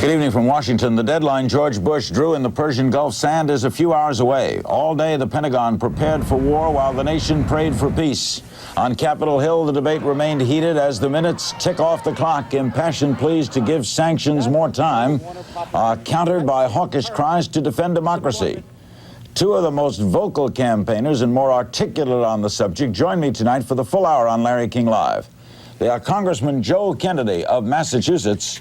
Good evening from Washington. The deadline George Bush drew in the Persian Gulf sand is a few hours away. All day, the Pentagon prepared for war while the nation prayed for peace. On Capitol Hill, the debate remained heated as the minutes tick off the clock. Impassioned pleas to give sanctions more time are countered by hawkish cries to defend democracy. Two of the most vocal campaigners and more articulate on the subject join me tonight for the full hour on Larry King Live. They are Congressman Joe Kennedy of Massachusetts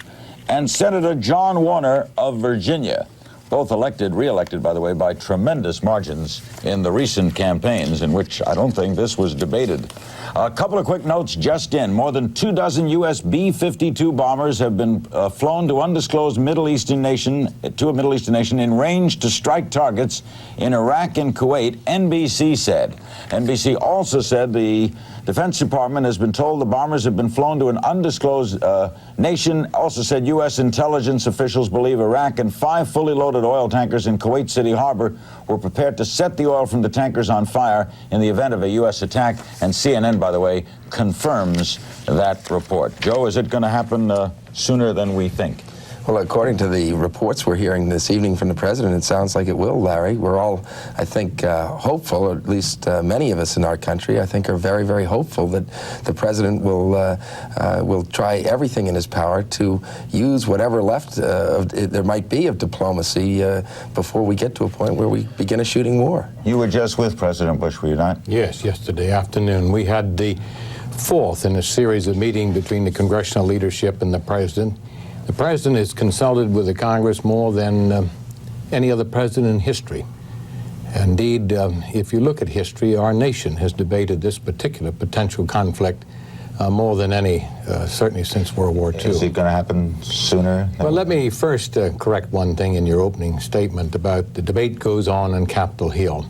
and Senator John Warner of Virginia, both re-elected, by the way, by tremendous margins in the recent campaigns in which I don't think this was debated. A couple of quick notes just in. More than 24 U.S. B-52 bombers have been flown to undisclosed to a Middle Eastern nation in range to strike targets in Iraq and Kuwait, NBC said. NBC also said the Defense Department has been told the bombers have been flown to an undisclosed nation. Also said U.S. intelligence officials believe Iraq and 5 fully loaded oil tankers in Kuwait City Harbor were prepared to set the oil from the tankers on fire in the event of a U.S. attack. And CNN, by the way, confirms that report. Joe, is it going to happen sooner than we think? Well, according to the reports we're hearing this evening from the president, it sounds like it will, Larry. We're all, I think, hopeful, or at least many of us in our country, I think, are very, very hopeful that the president will try everything in his power to use whatever left there might be of diplomacy before we get to a point where we begin a shooting war. You were just with President Bush, were you not? Yes, yesterday afternoon. We had the fourth in a series of meetings between the congressional leadership and the president. The president has consulted with the Congress more than any other president in history. Indeed, if you look at history, our nation has debated this particular potential conflict more than any, certainly since World War II. Is it going to happen sooner? Well, let me first correct one thing in your opening statement about the debate goes on Capitol Hill.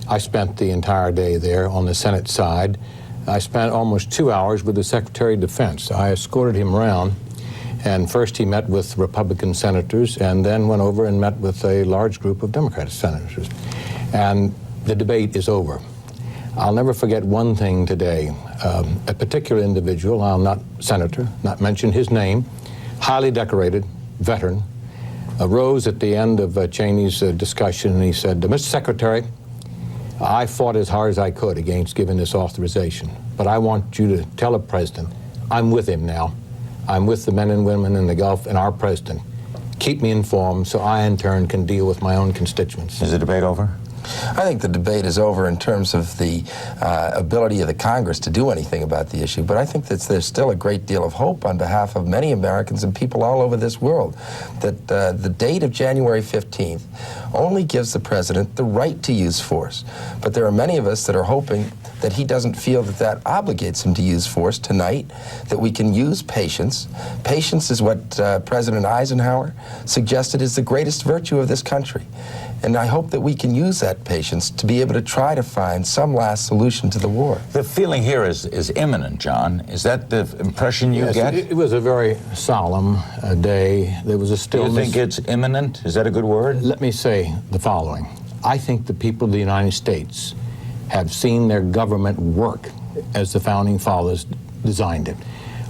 I spent the entire day there on the Senate side. I spent almost 2 hours with the Secretary of Defense. I escorted him around. And first he met with Republican senators and then went over and met with a large group of Democratic senators. And the debate is over. I'll never forget one thing today. A particular individual, I'll not mention his name, highly decorated veteran, arose at the end of Cheney's discussion and he said, Mr. Secretary, I fought as hard as I could against giving this authorization, but I want you to tell the president, I'm with him now. I'm with the men and women in the Gulf and our president. Keep me informed so I, in turn, can deal with my own constituents. Is the debate over? I think the debate is over in terms of the ability of the Congress to do anything about the issue, but I think that there's still a great deal of hope on behalf of many Americans and people all over this world that the date of January 15th only gives the president the right to use force. But there are many of us that are hoping that he doesn't feel that that obligates him to use force tonight, that we can use patience. Patience is what President Eisenhower suggested is the greatest virtue of this country. And I hope that we can use that patience to be able to try to find some last solution to the war. The feeling here is imminent, John. Is that the impression you get? It was a very solemn day. There was a stillness. Do you think it's imminent? Is that a good word? Let me say the following. I think the people of the United States have seen their government work as the Founding Fathers designed it.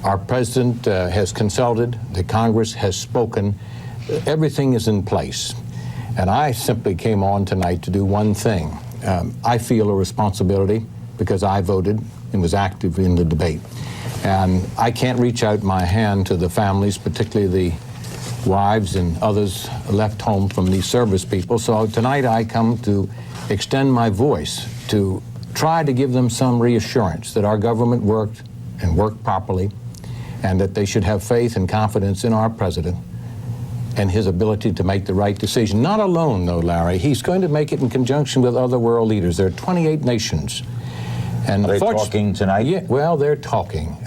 Our president has consulted, the Congress has spoken, everything is in place. And I simply came on tonight to do one thing. I feel a responsibility because I voted and was active in the debate. And I can't reach out my hand to the families, particularly the wives and others left home from these service people. So tonight I come to extend my voice to try to give them some reassurance that our government worked and worked properly and that they should have faith and confidence in our president and his ability to make the right decision. Not alone, though, Larry. He's going to make it in conjunction with other world leaders. There are 28 nations. And are they talking tonight? Yeah, well, they're talking.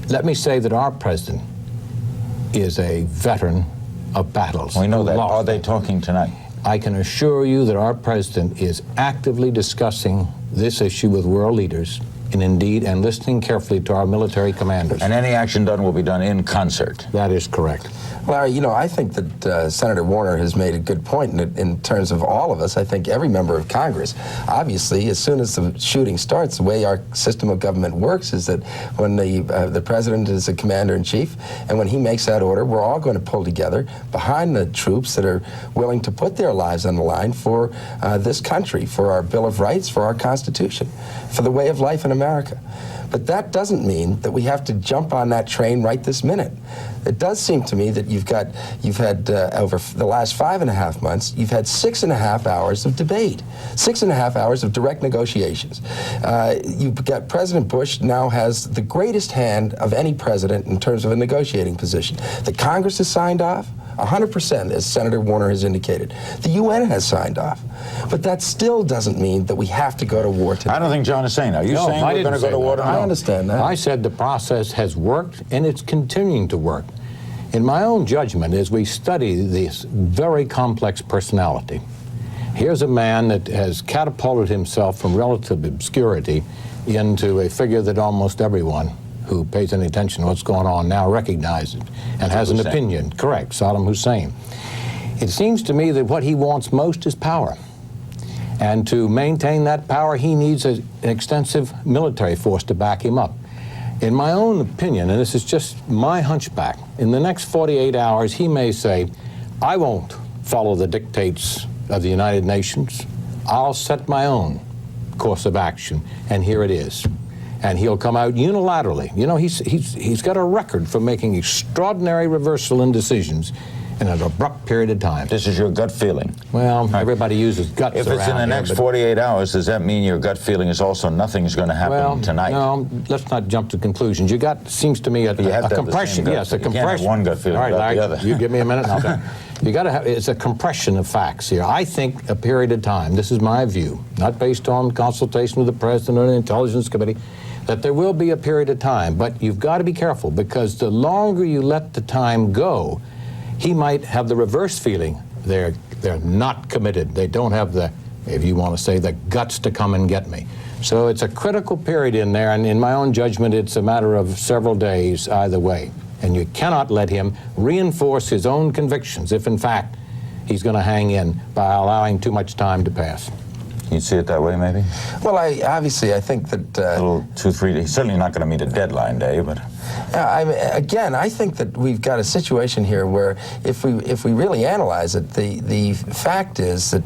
Let me say that our president is a veteran of battles. We know that. Are they talking tonight? I can assure you that our president is actively discussing this issue with world leaders and indeed and listening carefully to our military commanders. And any action done will be done in concert. That is correct. Larry, you know, I think that Senator Warner has made a good point in terms of all of us. I think every member of Congress, obviously, as soon as the shooting starts, the way our system of government works is that when the president is the commander-in-chief, and when he makes that order, we're all going to pull together behind the troops that are willing to put their lives on the line for this country, for our Bill of Rights, for our Constitution, for the way of life in America. But that doesn't mean that we have to jump on that train right this minute. It does seem to me that you've had over the last 5.5 months, you've had 6.5 hours of debate, 6.5 hours of direct negotiations. You've got President Bush now has the greatest hand of any president in terms of a negotiating position. The Congress has signed off. 100%, as Senator Warner has indicated. The UN has signed off. But that still doesn't mean that we have to go to war today. I don't think John is saying that. Are you saying we're going to go to war tonight? I understand that. I said the process has worked, and it's continuing to work. In my own judgment, as we study this very complex personality, here's a man that has catapulted himself from relative obscurity into a figure that almost everyone who pays any attention to what's going on now recognizes and has an opinion. Correct, Saddam Hussein. It seems to me that what he wants most is power. And to maintain that power, he needs an extensive military force to back him up. In my own opinion, and this is just my hunchback, in the next 48 hours, he may say, I won't follow the dictates of the United Nations. I'll set my own course of action, and here it is. And he'll come out unilaterally. You know, he's got a record for making extraordinary reversal in decisions in an abrupt period of time. This is your gut feeling. Well, everybody uses guts If it's in the next 48 hours, does that mean your gut feeling is also nothing's going to happen tonight? No, let's not jump to conclusions. You got, seems to me, a compression. Yes, a compression. You can't have one gut feeling All right, without Larry, the other. you give me a minute and I'll tell you. You got to have, it's a compression of facts here. I think a period of time, this is my view, not based on consultation with the President or the Intelligence Committee, that there will be a period of time, but you've got to be careful, because the longer you let the time go, he might have the reverse feeling. They're not committed. They don't have the, if you want to say, the guts to come and get me. So it's a critical period in there, and in my own judgment, it's a matter of several days either way. And you cannot let him reinforce his own convictions if, in fact, he's going to hang in by allowing too much time to pass. You see it that way, maybe? Well, obviously, I think that... a little 2-3 days. He's certainly not going to meet a deadline day, but... Again, I think that we've got a situation here where, if we really analyze it, the fact is that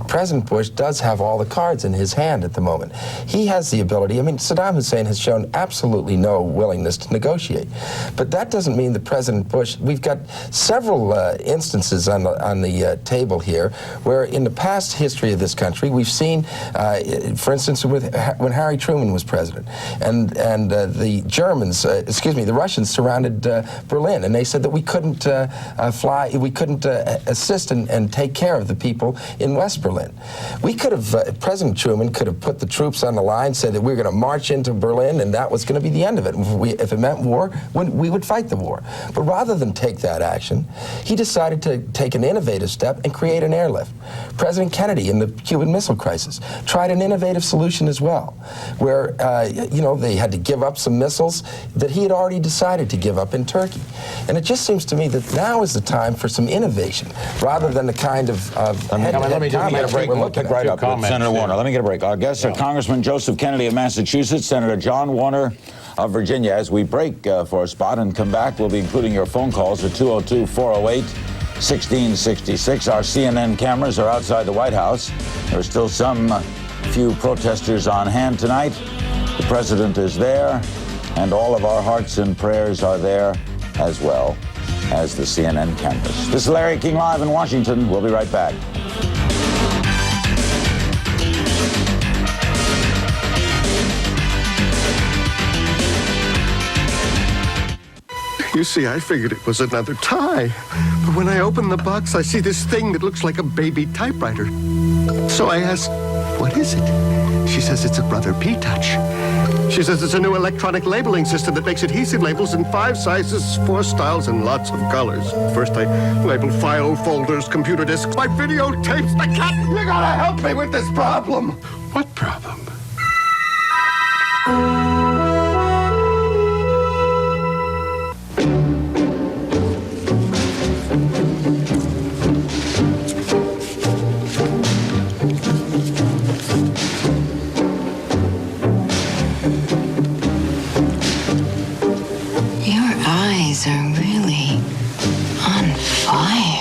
President Bush does have all the cards in his hand at the moment. He has the ability. I mean, Saddam Hussein has shown absolutely no willingness to negotiate, but that doesn't mean that President Bush. We've got several instances on the table here where, in the past history of this country, we've seen, for instance, when Harry Truman was president, and the Germans, the Russians surrounded Berlin, and they said that we couldn't assist and take care of the people in West Berlin. We could have, President Truman could have put the troops on the line, said that we were going to march into Berlin, and that was going to be the end of it. If it meant war, we would fight the war. But rather than take that action, he decided to take an innovative step and create an airlift. President Kennedy, in the Cuban Missile Crisis, tried an innovative solution as well, where they had to give up some missiles that he had already decided to give up in Turkey. And it just seems to me that now is the time for some innovation, rather than the kind of let me get a break. We'll pick right up with Senator Warner. Let me get a break. Our guests are Congressman Joseph Kennedy of Massachusetts, Senator John Warner of Virginia. As we break for a spot and come back, we'll be including your phone calls at 202-408-1666. Our CNN cameras are outside the White House. There are still some few protesters on hand tonight. The president is there, and all of our hearts and prayers are there, as well as the CNN cameras. This is Larry King live in Washington. We'll be right back. You see, I figured it was another tie. But when I open the box, I see this thing that looks like a baby typewriter. So I asked, what is it? She says it's a Brother P-Touch. She says it's a new electronic labeling system that makes adhesive labels in 5 sizes, 4 styles, and lots of colors. First, I labeled file folders, computer disks, my videotapes, the cat. You gotta help me with this problem. What problem? Your eyes are really on fire.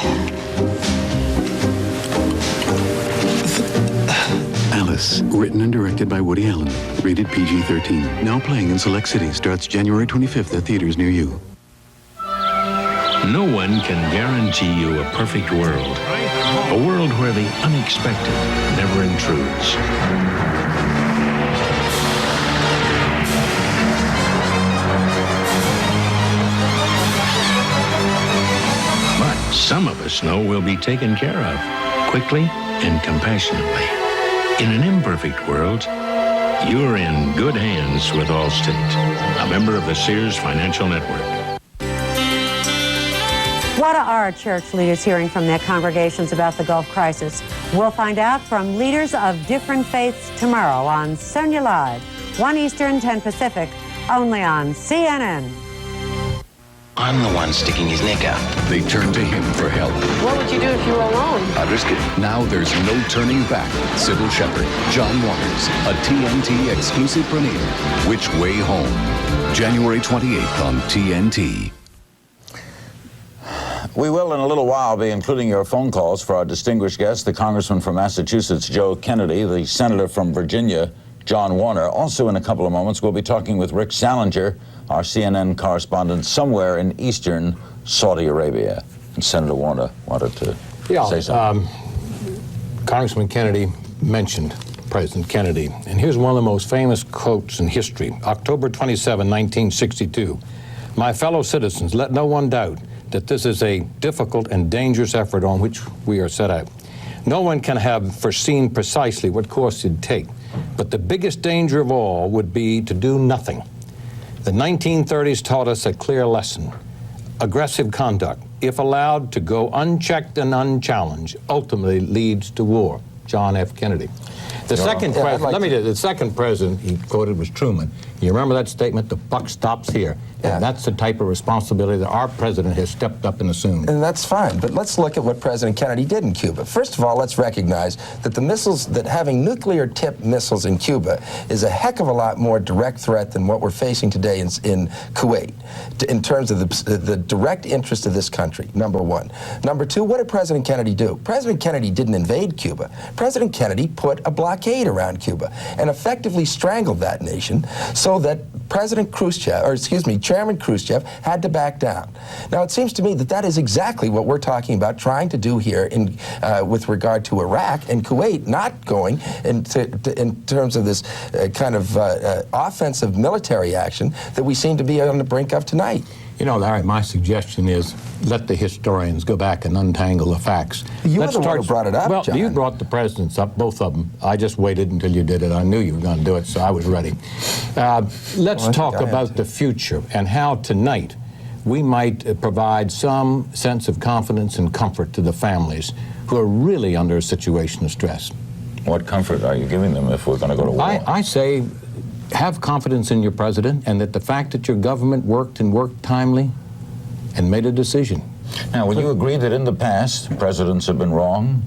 Alice, written and directed by Woody Allen. Rated PG-13. Now playing in select cities. Starts January 25th at theaters near you. No one can guarantee you a perfect world. A world where the unexpected never intrudes. But some of us know we'll be taken care of, quickly and compassionately. In an imperfect world, you're in good hands with Allstate, a member of the Sears Financial Network. What are our church leaders hearing from their congregations about the Gulf crisis? We'll find out from leaders of different faiths tomorrow on Sonia Live, 1 Eastern, 10 Pacific, only on CNN. I'm the one sticking his neck out. They turn to him for help. What would you do if you were alone? I'd risk it. Now there's no turning back. Sybil Shepherd, John Waters, a TNT exclusive premiere. Which Way Home? January 28th on TNT. We will in a little while be including your phone calls for our distinguished guest, the Congressman from Massachusetts, Joe Kennedy, the Senator from Virginia, John Warner. Also in a couple of moments, we'll be talking with Rick Salinger, our CNN correspondent somewhere in eastern Saudi Arabia. And Senator Warner wanted to say something. Congressman Kennedy mentioned President Kennedy, and here's one of the most famous quotes in history. October 27, 1962. My fellow citizens, let no one doubt that this is a difficult and dangerous effort on which we are set out. No one can have foreseen precisely what course it'd take, but the biggest danger of all would be to do nothing. The 1930s taught us a clear lesson. Aggressive conduct, if allowed to go unchecked and unchallenged, ultimately leads to war. John F. Kennedy. The second president, the second president he quoted was Truman. You remember that statement, the buck stops here. Yeah. And that's the type of responsibility that our president has stepped up and assumed. And that's fine, but let's look at what President Kennedy did in Cuba. First of all, let's recognize that the missiles, that having nuclear-tipped missiles in Cuba is a heck of a lot more direct threat than what we're facing today in Kuwait, in terms of the direct interest of this country, number one. Number two, what did President Kennedy do? President Kennedy didn't invade Cuba. President Kennedy put a blockade around Cuba and effectively strangled that nation so that Chairman Khrushchev had to back down. Now, it seems to me that that is exactly what we're talking about trying to do here with regard to Iraq and Kuwait, not going in terms of this kind of offensive military action that we seem to be on the brink of tonight. You know, Larry, my suggestion is let the historians go back and untangle the facts. You were the one who brought it up, Well, John. you brought the presidents up, both of them. I just waited until you did it. I knew you were going to do it, so I was ready. Let's talk about the future and how tonight we might provide some sense of confidence and comfort to the families who are really under a situation of stress. What comfort are you giving them if we're going to go to war? I say have confidence in your president, and that the fact that your government worked timely and made a decision. Now, will you agree that in the past, presidents have been wrong?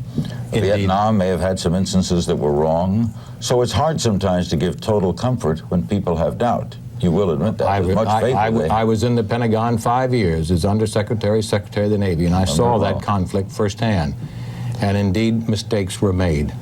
Indeed. Vietnam may have had some instances that were wrong. So it's hard sometimes to give total comfort when people have doubt. You will admit that. I was in the Pentagon 5 years as Undersecretary, Secretary of the Navy, and I saw that conflict firsthand. And indeed, mistakes were made.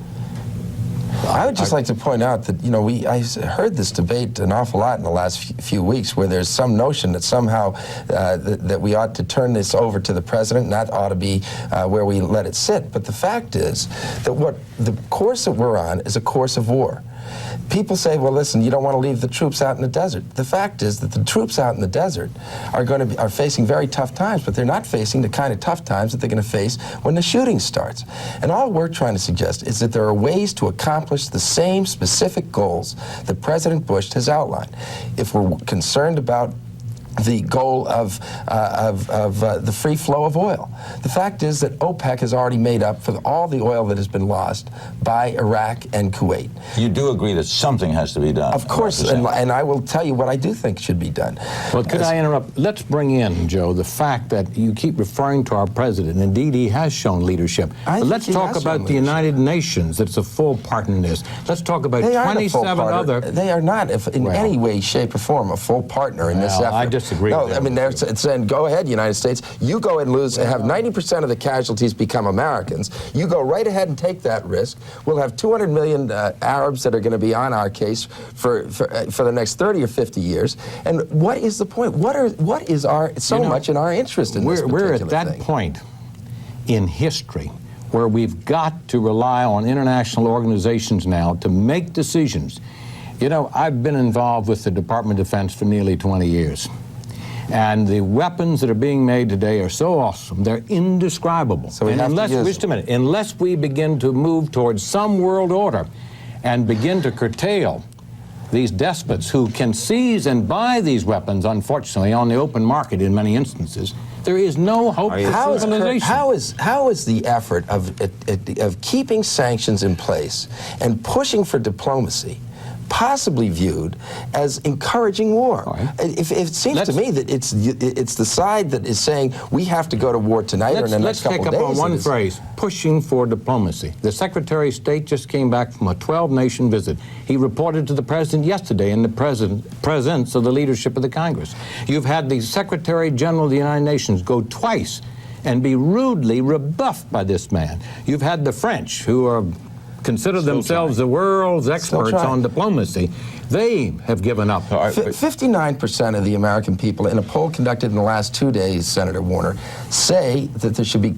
I would just like to point out that, you know, I heard this debate an awful lot in the last few weeks where there's some notion that somehow that we ought to turn this over to the president, and that ought to be where we let it sit. But the fact is that what the course that we're on is a course of war. People say, well, listen, you don't want to leave the troops out in the desert. The fact is that the troops out in the desert are facing very tough times, but they're not facing the kind of tough times that they're going to face when the shooting starts. And all we're trying to suggest is that there are ways to accomplish the same specific goals that President Bush has outlined. If we're concerned about the goal of the free flow of oil. The fact is that OPEC has already made up for all the oil that has been lost by Iraq and Kuwait. You do agree that something has to be done? Of course, and I will tell you what I do think should be done. Well, could I interrupt? Let's bring in, Joe, the fact that you keep referring to our president. Indeed, he has shown leadership. But let's talk about the United Nations. That's a full part in this. Let's talk about 27 other... They are not, in any way, shape, or form, a full partner in this effort. I disagree with that. I mean, they're saying, go ahead, United States. You go and lose, have 90% of the casualties become Americans. You go right ahead and take that risk. We'll have 200 million Arabs that are going to be on our case for the next 30 or 50 years. And what is the point? What is much in our interest in this particular thing? We're at that point in history where we've got to rely on international organizations now to make decisions. You know, I've been involved with the Department of Defense for nearly 20 years. And the weapons that are being made today are so awesome, they're indescribable. So unless we begin to move towards some world order and begin to curtail these despots who can seize and buy these weapons, unfortunately, on the open market in many instances, there is no hope for civilization. How is the effort of keeping sanctions in place and pushing for diplomacy possibly viewed as encouraging war? Right. It seems to me that it's the side that is saying we have to go to war tonight or in the next couple of days. Let's take up on one phrase, pushing for diplomacy. The Secretary of State just came back from a 12-nation visit. He reported to the President yesterday in the presence of the leadership of the Congress. You've had the Secretary General of the United Nations go twice and be rudely rebuffed by this man. You've had the French, who are consider themselves the world's experts on diplomacy. They have given up. 59% of the American people, in a poll conducted in the last 2 days, Senator Warner, say that there should be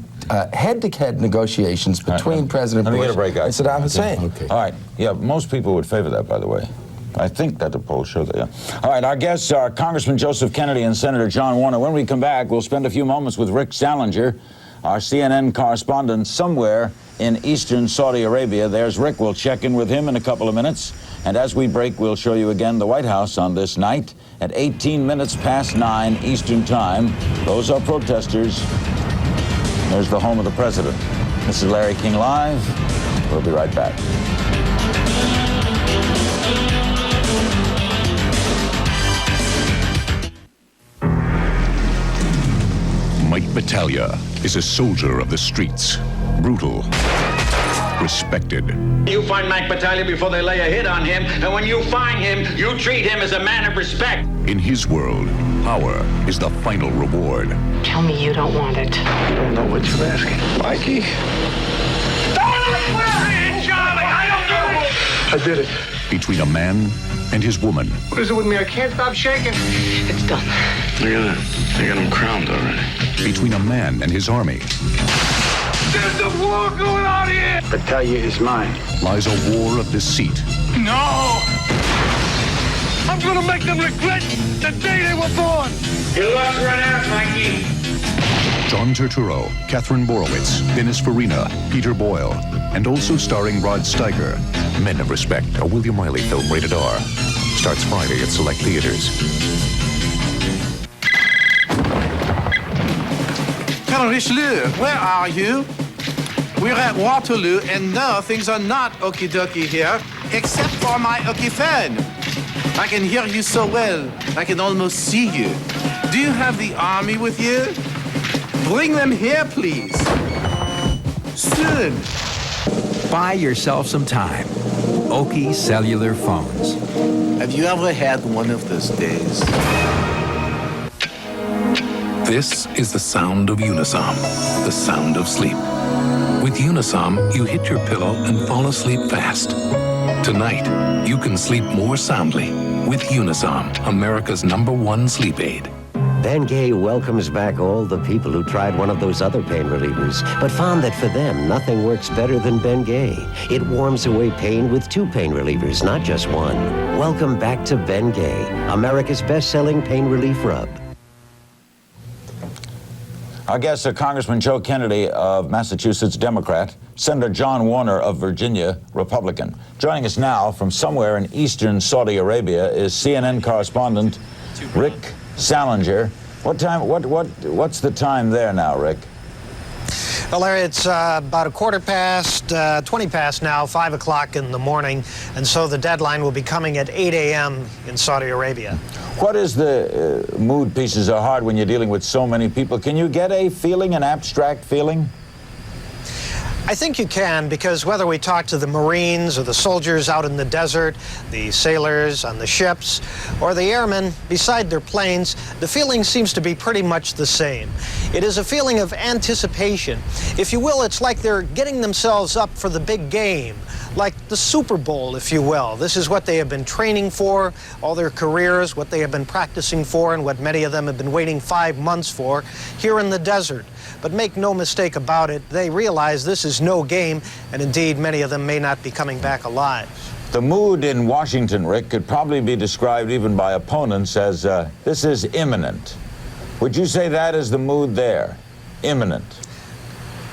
head-to-head negotiations between President Bush and Saddam Hussein. Okay. All right. Yeah, most people would favor that, by the way. I think that the polls show that, yeah. All right, our guests are Congressman Joseph Kennedy and Senator John Warner. When we come back, we'll spend a few moments with Rick Salinger, our CNN correspondent somewhere in eastern Saudi Arabia. There's Rick. We'll check in with him in a couple of minutes. And as we break, we'll show you again the White House on this night at 18 minutes past 9 Eastern Time. Those are protesters. There's the home of the president. This is Larry King Live. We'll be right back. Mike Battaglia is a soldier of the streets. Brutal. Respected. You find Mike Battaglia before they lay a hit on him, and when you find him, you treat him as a man of respect. In his world, power is the final reward. Tell me you don't want it. I don't know what you're asking. Mikey? Charlie, I don't know. I did it. Between a man and his woman. What is it with me? I can't stop shaking. It's done. They got him crowned already. Between a man and his army. There's a war going on here! Battaglia is mine. Lies a war of deceit. No! I'm gonna make them regret the day they were born! Your luck's run out, Mikey. John Turturro, Catherine Borowitz, Dennis Farina, Peter Boyle, and also starring Rod Steiger. Men of Respect, a William Riley film rated R. Starts Friday at select theaters. Colonel Richelieu, where are you? We're at Waterloo, and no, things are not okie-dokie here, except for my okie fan. I can hear you so well, I can almost see you. Do you have the army with you? Bring them here, please. Soon. Buy yourself some time. Okie cellular phones. Have you ever had one of those days? This is the sound of Unisom, the sound of sleep. With Unisom, you hit your pillow and fall asleep fast. Tonight, you can sleep more soundly with Unisom, America's #1 sleep aid. Bengay welcomes back all the people who tried one of those other pain relievers, but found that for them, nothing works better than Bengay. It warms away pain with 2 pain relievers, not just 1. Welcome back to Bengay, America's best-selling pain relief rub. Our guests are Congressman Joe Kennedy of Massachusetts, Democrat, Senator John Warner of Virginia, Republican. Joining us now from somewhere in eastern Saudi Arabia is CNN correspondent Rick Salinger. What's the time there now, Rick? Well, Larry, it's about 20 past now, 5 o'clock in the morning, and so the deadline will be coming at 8 a.m. in Saudi Arabia. What is the mood pieces are hard when you're dealing with so many people. Can you get a feeling, an abstract feeling? I think you can, because whether we talk to the Marines or the soldiers out in the desert, the sailors on the ships, or the airmen beside their planes, the feeling seems to be pretty much the same. It is a feeling of anticipation. If you will, it's like they're getting themselves up for the big game, like the Super Bowl, if you will. This is what they have been training for all their careers, what they have been practicing for, and what many of them have been waiting 5 months for here in the desert. But make no mistake about it, they realize this is no game, and indeed many of them may not be coming back alive. The mood in Washington, Rick, could probably be described even by opponents as this is imminent. Would you say that is the mood there? Imminent?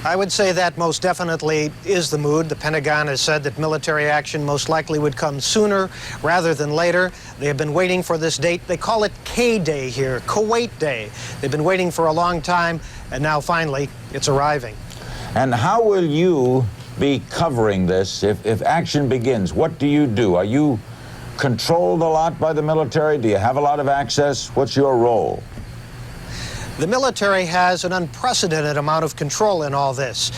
I would say that most definitely is the mood. The Pentagon has said that military action most likely would come sooner rather than later. They have been waiting for this date. They call it K-Day here, Kuwait Day. They've been waiting for a long time, and now finally it's arriving. And how will you be covering this if action begins? What do you do? Are you controlled a lot by the military? Do you have a lot of access? What's your role? The military has an unprecedented amount of control in all this.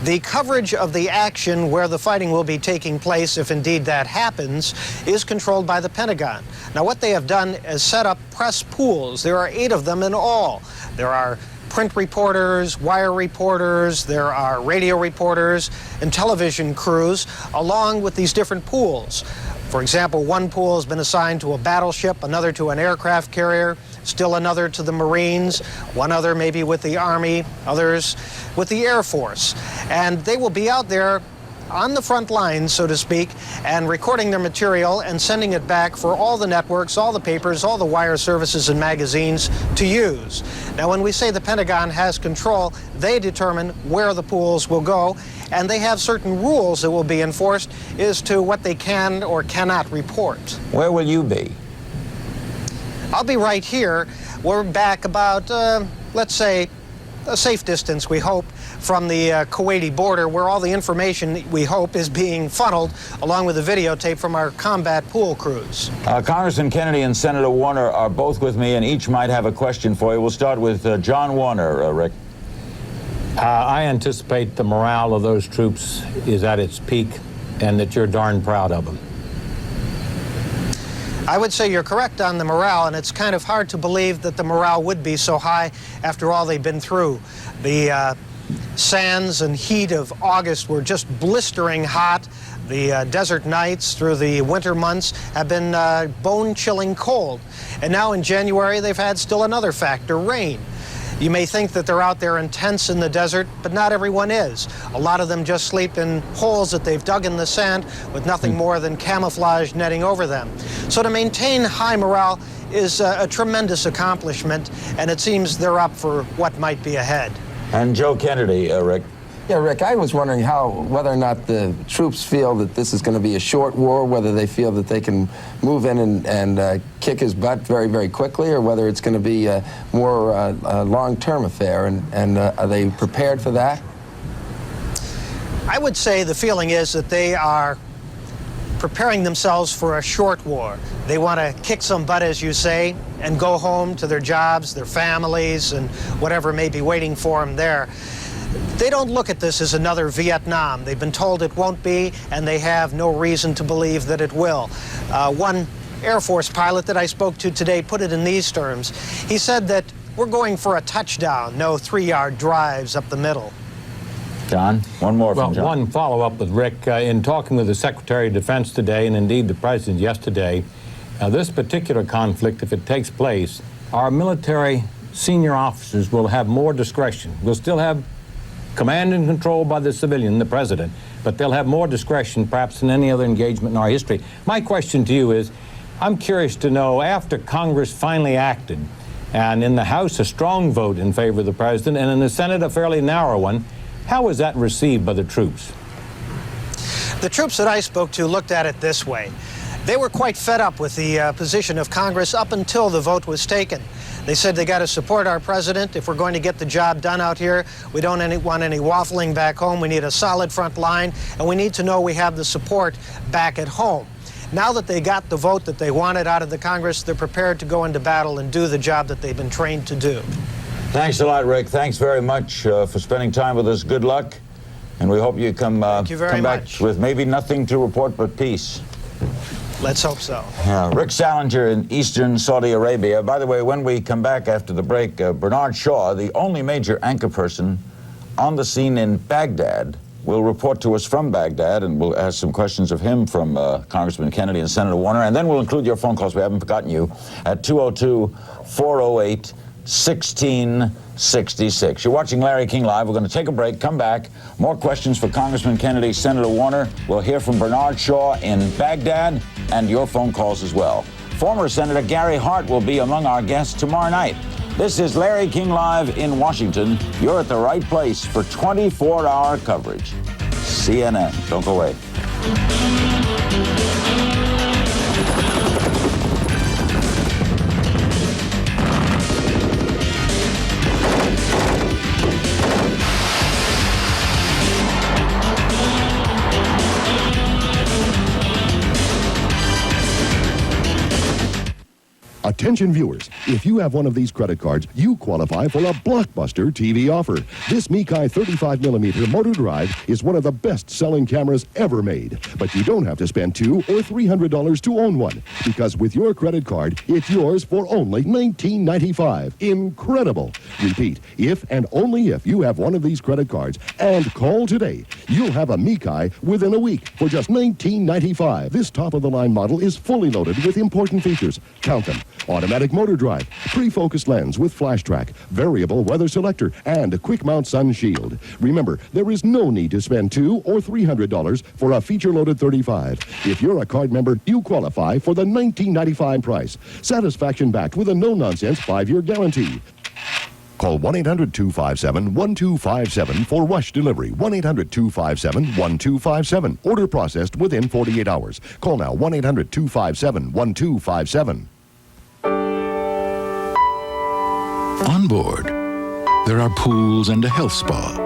The coverage of the action where the fighting will be taking place, if indeed that happens, is controlled by the Pentagon. Now, what they have done is set up press pools. There are 8 of them in all. There are print reporters, wire reporters, there are radio reporters, and television crews, along with these different pools. For example, one pool has been assigned to a battleship, another to an aircraft carrier, still another to the Marines, one other maybe with the Army, others with the Air Force. And they will be out there on the front lines, so to speak, and recording their material and sending it back for all the networks, all the papers, all the wire services and magazines to use. Now, when we say the Pentagon has control, they determine where the pools will go, and they have certain rules that will be enforced as to what they can or cannot report. Where will you be? I'll be right here. We're back about, let's say, a safe distance, we hope, from the Kuwaiti border, where all the information, we hope, is being funneled, along with the videotape from our combat pool crews. Congressman Kennedy and Senator Warner are both with me, and each might have a question for you. We'll start with John Warner, Rick. I anticipate the morale of those troops is at its peak, and that you're darn proud of them. I would say you're correct on the morale, and it's kind of hard to believe that the morale would be so high after all they've been through. The sands and heat of August were just blistering hot. The desert nights through the winter months have been bone-chilling cold. And now in January, they've had still another factor, rain. You may think that they're out there in tents in the desert, but not everyone is. A lot of them just sleep in holes that they've dug in the sand with nothing more than camouflage netting over them. So to maintain high morale is a tremendous accomplishment, and it seems they're up for what might be ahead. And Joe Kennedy, Rick. Yeah, Rick, I was wondering whether or not the troops feel that this is going to be a short war, whether they feel that they can move in and kick his butt very, very quickly, or whether it's going to be a more long-term affair, and are they prepared for that? I would say the feeling is that they are preparing themselves for a short war. They want to kick some butt, as you say, and go home to their jobs, their families, and whatever may be waiting for them there. They don't look at this as another Vietnam. They've been told it won't be, and they have no reason to believe that it will. One Air Force pilot that I spoke to today put it in these terms. He said that we're going for a touchdown, no 3-yard drives up the middle. John, one more from John. One follow-up with Rick. In talking with the Secretary of Defense today, and indeed the President yesterday, this particular conflict, if it takes place, our military senior officers will have more discretion. We'll still have command and control by the civilian, the President, but they'll have more discretion perhaps than any other engagement in our history. My question to you is, I'm curious to know, after Congress finally acted, and in the House a strong vote in favor of the President, and in the Senate a fairly narrow one, how was that received by the troops? The troops that I spoke to looked at it this way. They were quite fed up with the position of Congress up until the vote was taken. They said they got to support our president if we're going to get the job done out here. We don't want any waffling back home. We need a solid front line, and we need to know we have the support back at home. Now that they got the vote that they wanted out of the Congress, they're prepared to go into battle and do the job that they've been trained to do. Thanks a lot, Rick. Thanks very much for spending time with us. Good luck. And we hope you come back with maybe nothing to report but peace. Let's hope so. Yeah, Rick Salinger in eastern Saudi Arabia. By the way, when we come back after the break, Bernard Shaw, the only major anchor person on the scene in Baghdad, will report to us from Baghdad, and we'll ask some questions of him from Congressman Kennedy and Senator Warner. And then we'll include your phone calls. We haven't forgotten you at 202-408-1666. You're watching Larry King Live. We're going to take a break, come back. More questions for Congressman Kennedy, Senator Warner. We'll hear from Bernard Shaw in Baghdad and your phone calls as well. Former Senator Gary Hart will be among our guests tomorrow night. This is Larry King Live in Washington. You're at the right place for 24-hour coverage. CNN. Don't go away. Attention viewers, if you have one of these credit cards, you qualify for a blockbuster TV offer. This Mikai 35mm motor drive is one of the best-selling cameras ever made. But you don't have to spend $200 or $300 to own one, because with your credit card, it's yours for only $19.95. Incredible! Repeat, if and only if you have one of these credit cards and call today, you'll have a Mikai within a week for just $19.95. This top-of-the-line model is fully loaded with important features. Count them. Automatic motor drive, pre-focused lens with flash track, variable weather selector, and a quick mount sun shield. Remember, there is no need to spend $200 or $300 for a feature-loaded 35. If you're a card member, you qualify for the $19.95 price. Satisfaction backed with a no-nonsense 5-year guarantee. Call 1-800-257-1257 for rush delivery. 1-800-257-1257. Order processed within 48 hours. Call now, 1-800-257-1257. On board, there are pools and a health spa,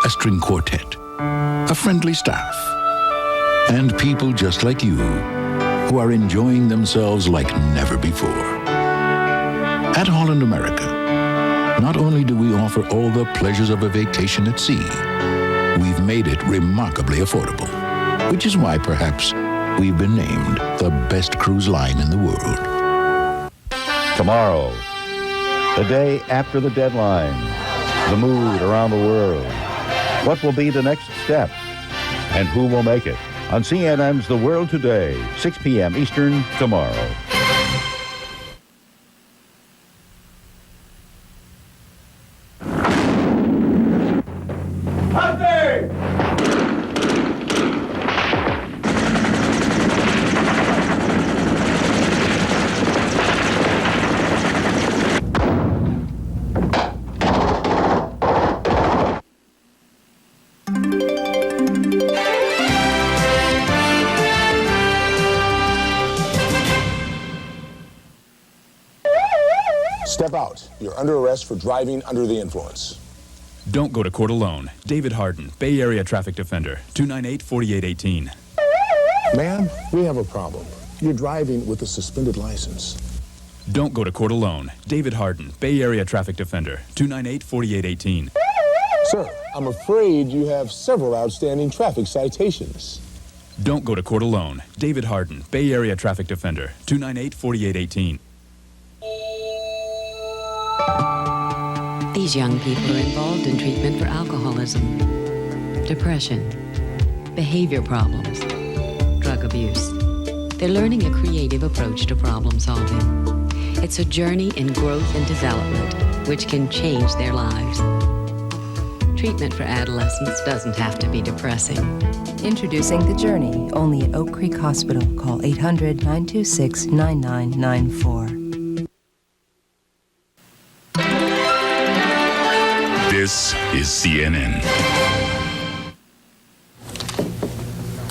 a string quartet, a friendly staff, and people just like you who are enjoying themselves like never before. At Holland America, not only do we offer all the pleasures of a vacation at sea, we've made it remarkably affordable, which is why perhaps we've been named the best cruise line in the world. Tomorrow, the day after the deadline, the mood around the world. What will be the next step? And who will make it? On CNN's The World Today, 6 p.m. Eastern, tomorrow. Step out. You're under arrest for driving under the influence. Don't go to court alone. David Harden, Bay Area traffic defender, 298-4818. Ma'am, we have a problem. You're driving with a suspended license. Don't go to court alone. David Harden, Bay Area traffic defender, 298-4818. Sir, I'm afraid you have several outstanding traffic citations. Don't go to court alone. David Harden, Bay Area traffic defender, 298-4818. These young people are involved in treatment for alcoholism, depression, behavior problems, drug abuse. They're learning a creative approach to problem solving. It's a journey in growth and development which can change their lives. Treatment for adolescents doesn't have to be depressing. Introducing The Journey, only at Oak Creek Hospital. Call 800-926-9994. This is CNN.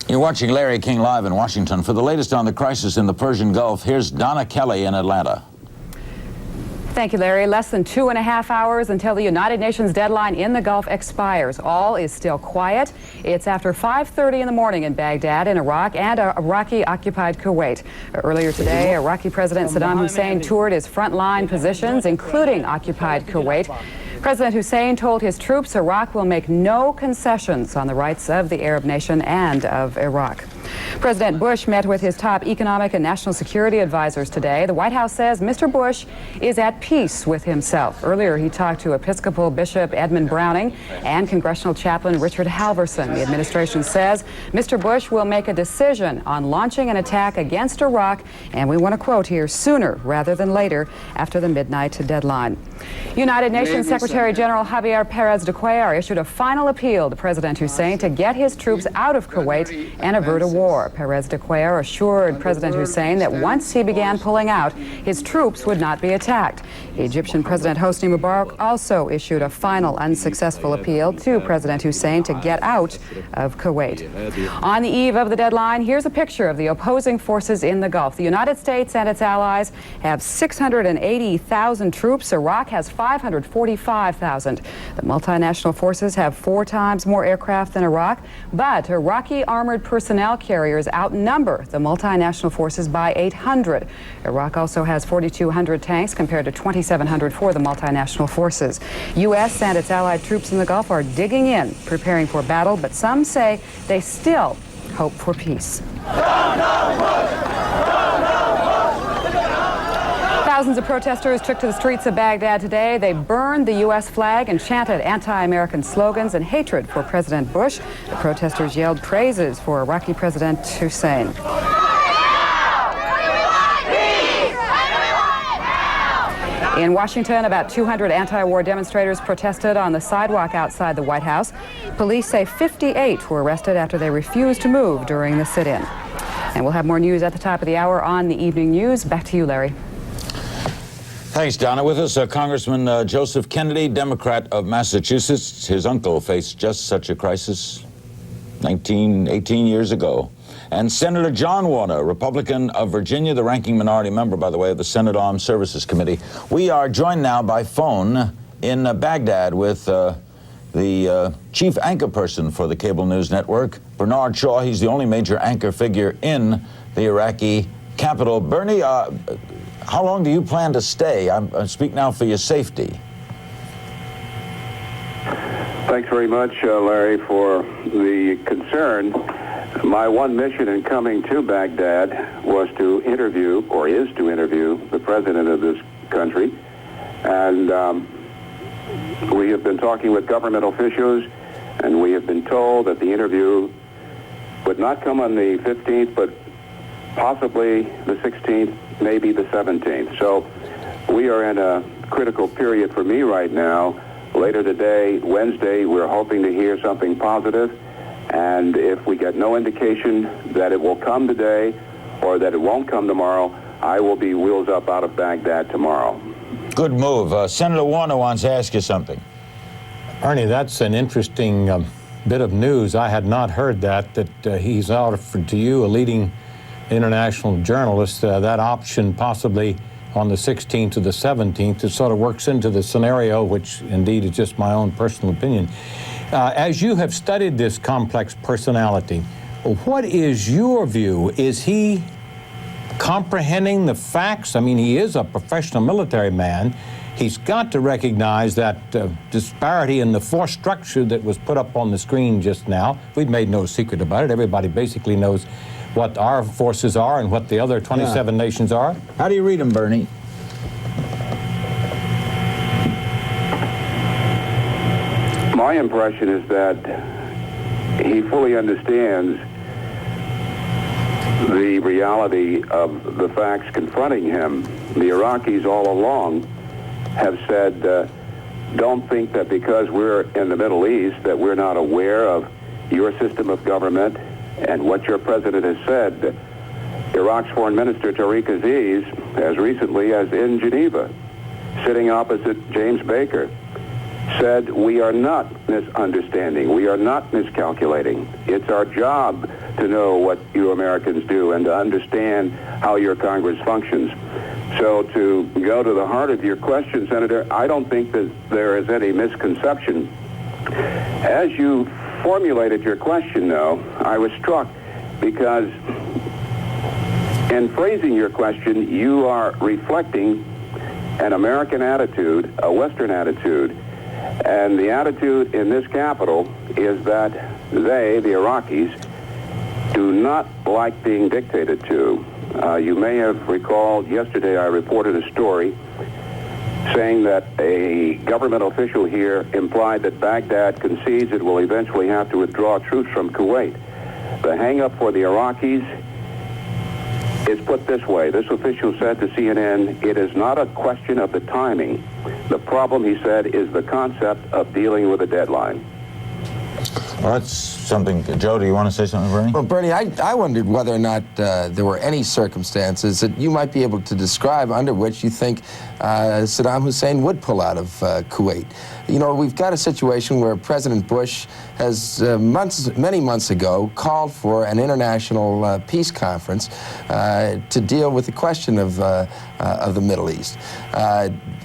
You're watching Larry King Live in Washington. For the latest on the crisis in the Persian Gulf, here's Donna Kelly in Atlanta. Thank you, Larry. Less than 2.5 hours until the United Nations deadline in the Gulf expires. All is still quiet. It's after 5:30 in the morning in Baghdad, in Iraq, and Iraqi-occupied Kuwait. Earlier today, Iraqi President Saddam Hussein toured his frontline positions, including occupied Kuwait. President Hussein told his troops Iraq will make no concessions on the rights of the Arab nation and of Iraq. President Bush met with his top economic and national security advisors today. The White House says Mr. Bush is at peace with himself. Earlier, he talked to Episcopal Bishop Edmund Browning and Congressional Chaplain Richard Halverson. The administration says Mr. Bush will make a decision on launching an attack against Iraq, and we want to quote here, sooner rather than later after the midnight deadline. United Nations Secretary General Javier Perez de Cuellar issued a final appeal to President Hussein to get his troops out of Kuwait and avert a war. Perez de Cuellar assured President Hussein that once he began pulling out, his troops would not be attacked. Egyptian President Hosni Mubarak also issued a final unsuccessful appeal to President Hussein to get out of Kuwait. On the eve of the deadline, here's a picture of the opposing forces in the Gulf. The United States and its allies have 680,000 troops. Iraq has 545,000. The multinational forces have 4 times more aircraft than Iraq, but Iraqi armored personnel carriers outnumber the multinational forces by 800. Iraq also has 4,200 tanks compared to 2,700 for the multinational forces. U.S. and its allied troops in the Gulf are digging in, preparing for battle, but some say they still hope for peace. Thousands of protesters took to the streets of Baghdad today. They burned the U.S. flag and chanted anti-American slogans and hatred for President Bush. The protesters yelled praises for Iraqi President Hussein. In Washington, about 200 anti-war demonstrators protested on the sidewalk outside the White House. Police say 58 were arrested after they refused to move during the sit-in. And we'll have more news at the top of the hour on the Evening News. Back to you, Larry. Thanks, Donna. With us, Congressman Joseph Kennedy, Democrat of Massachusetts. His uncle faced just such a crisis 18 years ago. And Senator John Warner, Republican of Virginia, the ranking minority member, by the way, of the Senate Armed Services Committee. We are joined now by phone in Baghdad with the chief anchor person for the cable news network, Bernard Shaw. He's the only major anchor figure in the Iraqi capital. Bernie, how long do you plan to stay? I speak now for your safety. Thanks very much, Larry, for the concern. My one mission in coming to Baghdad was to interview, or is to interview, the president of this country. And we have been talking with government officials, and we have been told that the interview would not come on the 15th, but possibly the 16th, maybe the 17th. So we are in a critical period for me right now. Later today, Wednesday, we're hoping to hear something positive. And if we get no indication that it will come today or that it won't come tomorrow, I will be wheels up out of Baghdad tomorrow. Good move. Senator Warner wants to ask you something. Ernie, that's an interesting bit of news. I had not heard that he's offered to you, a leading international journalist, that option possibly on the 16th to the 17th. It sort of works into the scenario, which indeed is just my own personal opinion. As you have studied this complex personality, what is your view? Is he comprehending the facts? I mean, he is a professional military man. He's got to recognize that disparity in the force structure that was put up on the screen just now. We've made no secret about it. Everybody basically knows what our forces are and what the other 27 nations are. How do you read him, Bernie? My impression is that he fully understands the reality of the facts confronting him. The Iraqis all along have said, don't think that because we're in the Middle East that we're not aware of your system of government and what your president has said. Iraq's Foreign Minister Tariq Aziz, as recently as in Geneva, sitting opposite James Baker, said we are not misunderstanding, we are not miscalculating. It's our job to know what you Americans do and to understand how your Congress functions. So to go to the heart of your question, Senator, I don't think that there is any misconception. As you formulated your question, though, I was struck because in phrasing your question, you are reflecting an American attitude, a Western attitude, and the attitude in this capital is that they, the Iraqis, do not like being dictated to. You may have recalled yesterday I reported a story saying that a government official here implied that Baghdad concedes it will eventually have to withdraw troops from Kuwait. The hang-up for the Iraqis is put this way. This official said to CNN, it is not a question of the timing. The problem, he said, is the concept of dealing with a deadline. Well, that's something. Joe, do you want to say something, Bernie? Well, Bernie, I wondered whether or not there were any circumstances that you might be able to describe under which you think Saddam Hussein would pull out of Kuwait. You know, we've got a situation where President Bush has many months ago called for an international peace conference to deal with the question of the Middle East.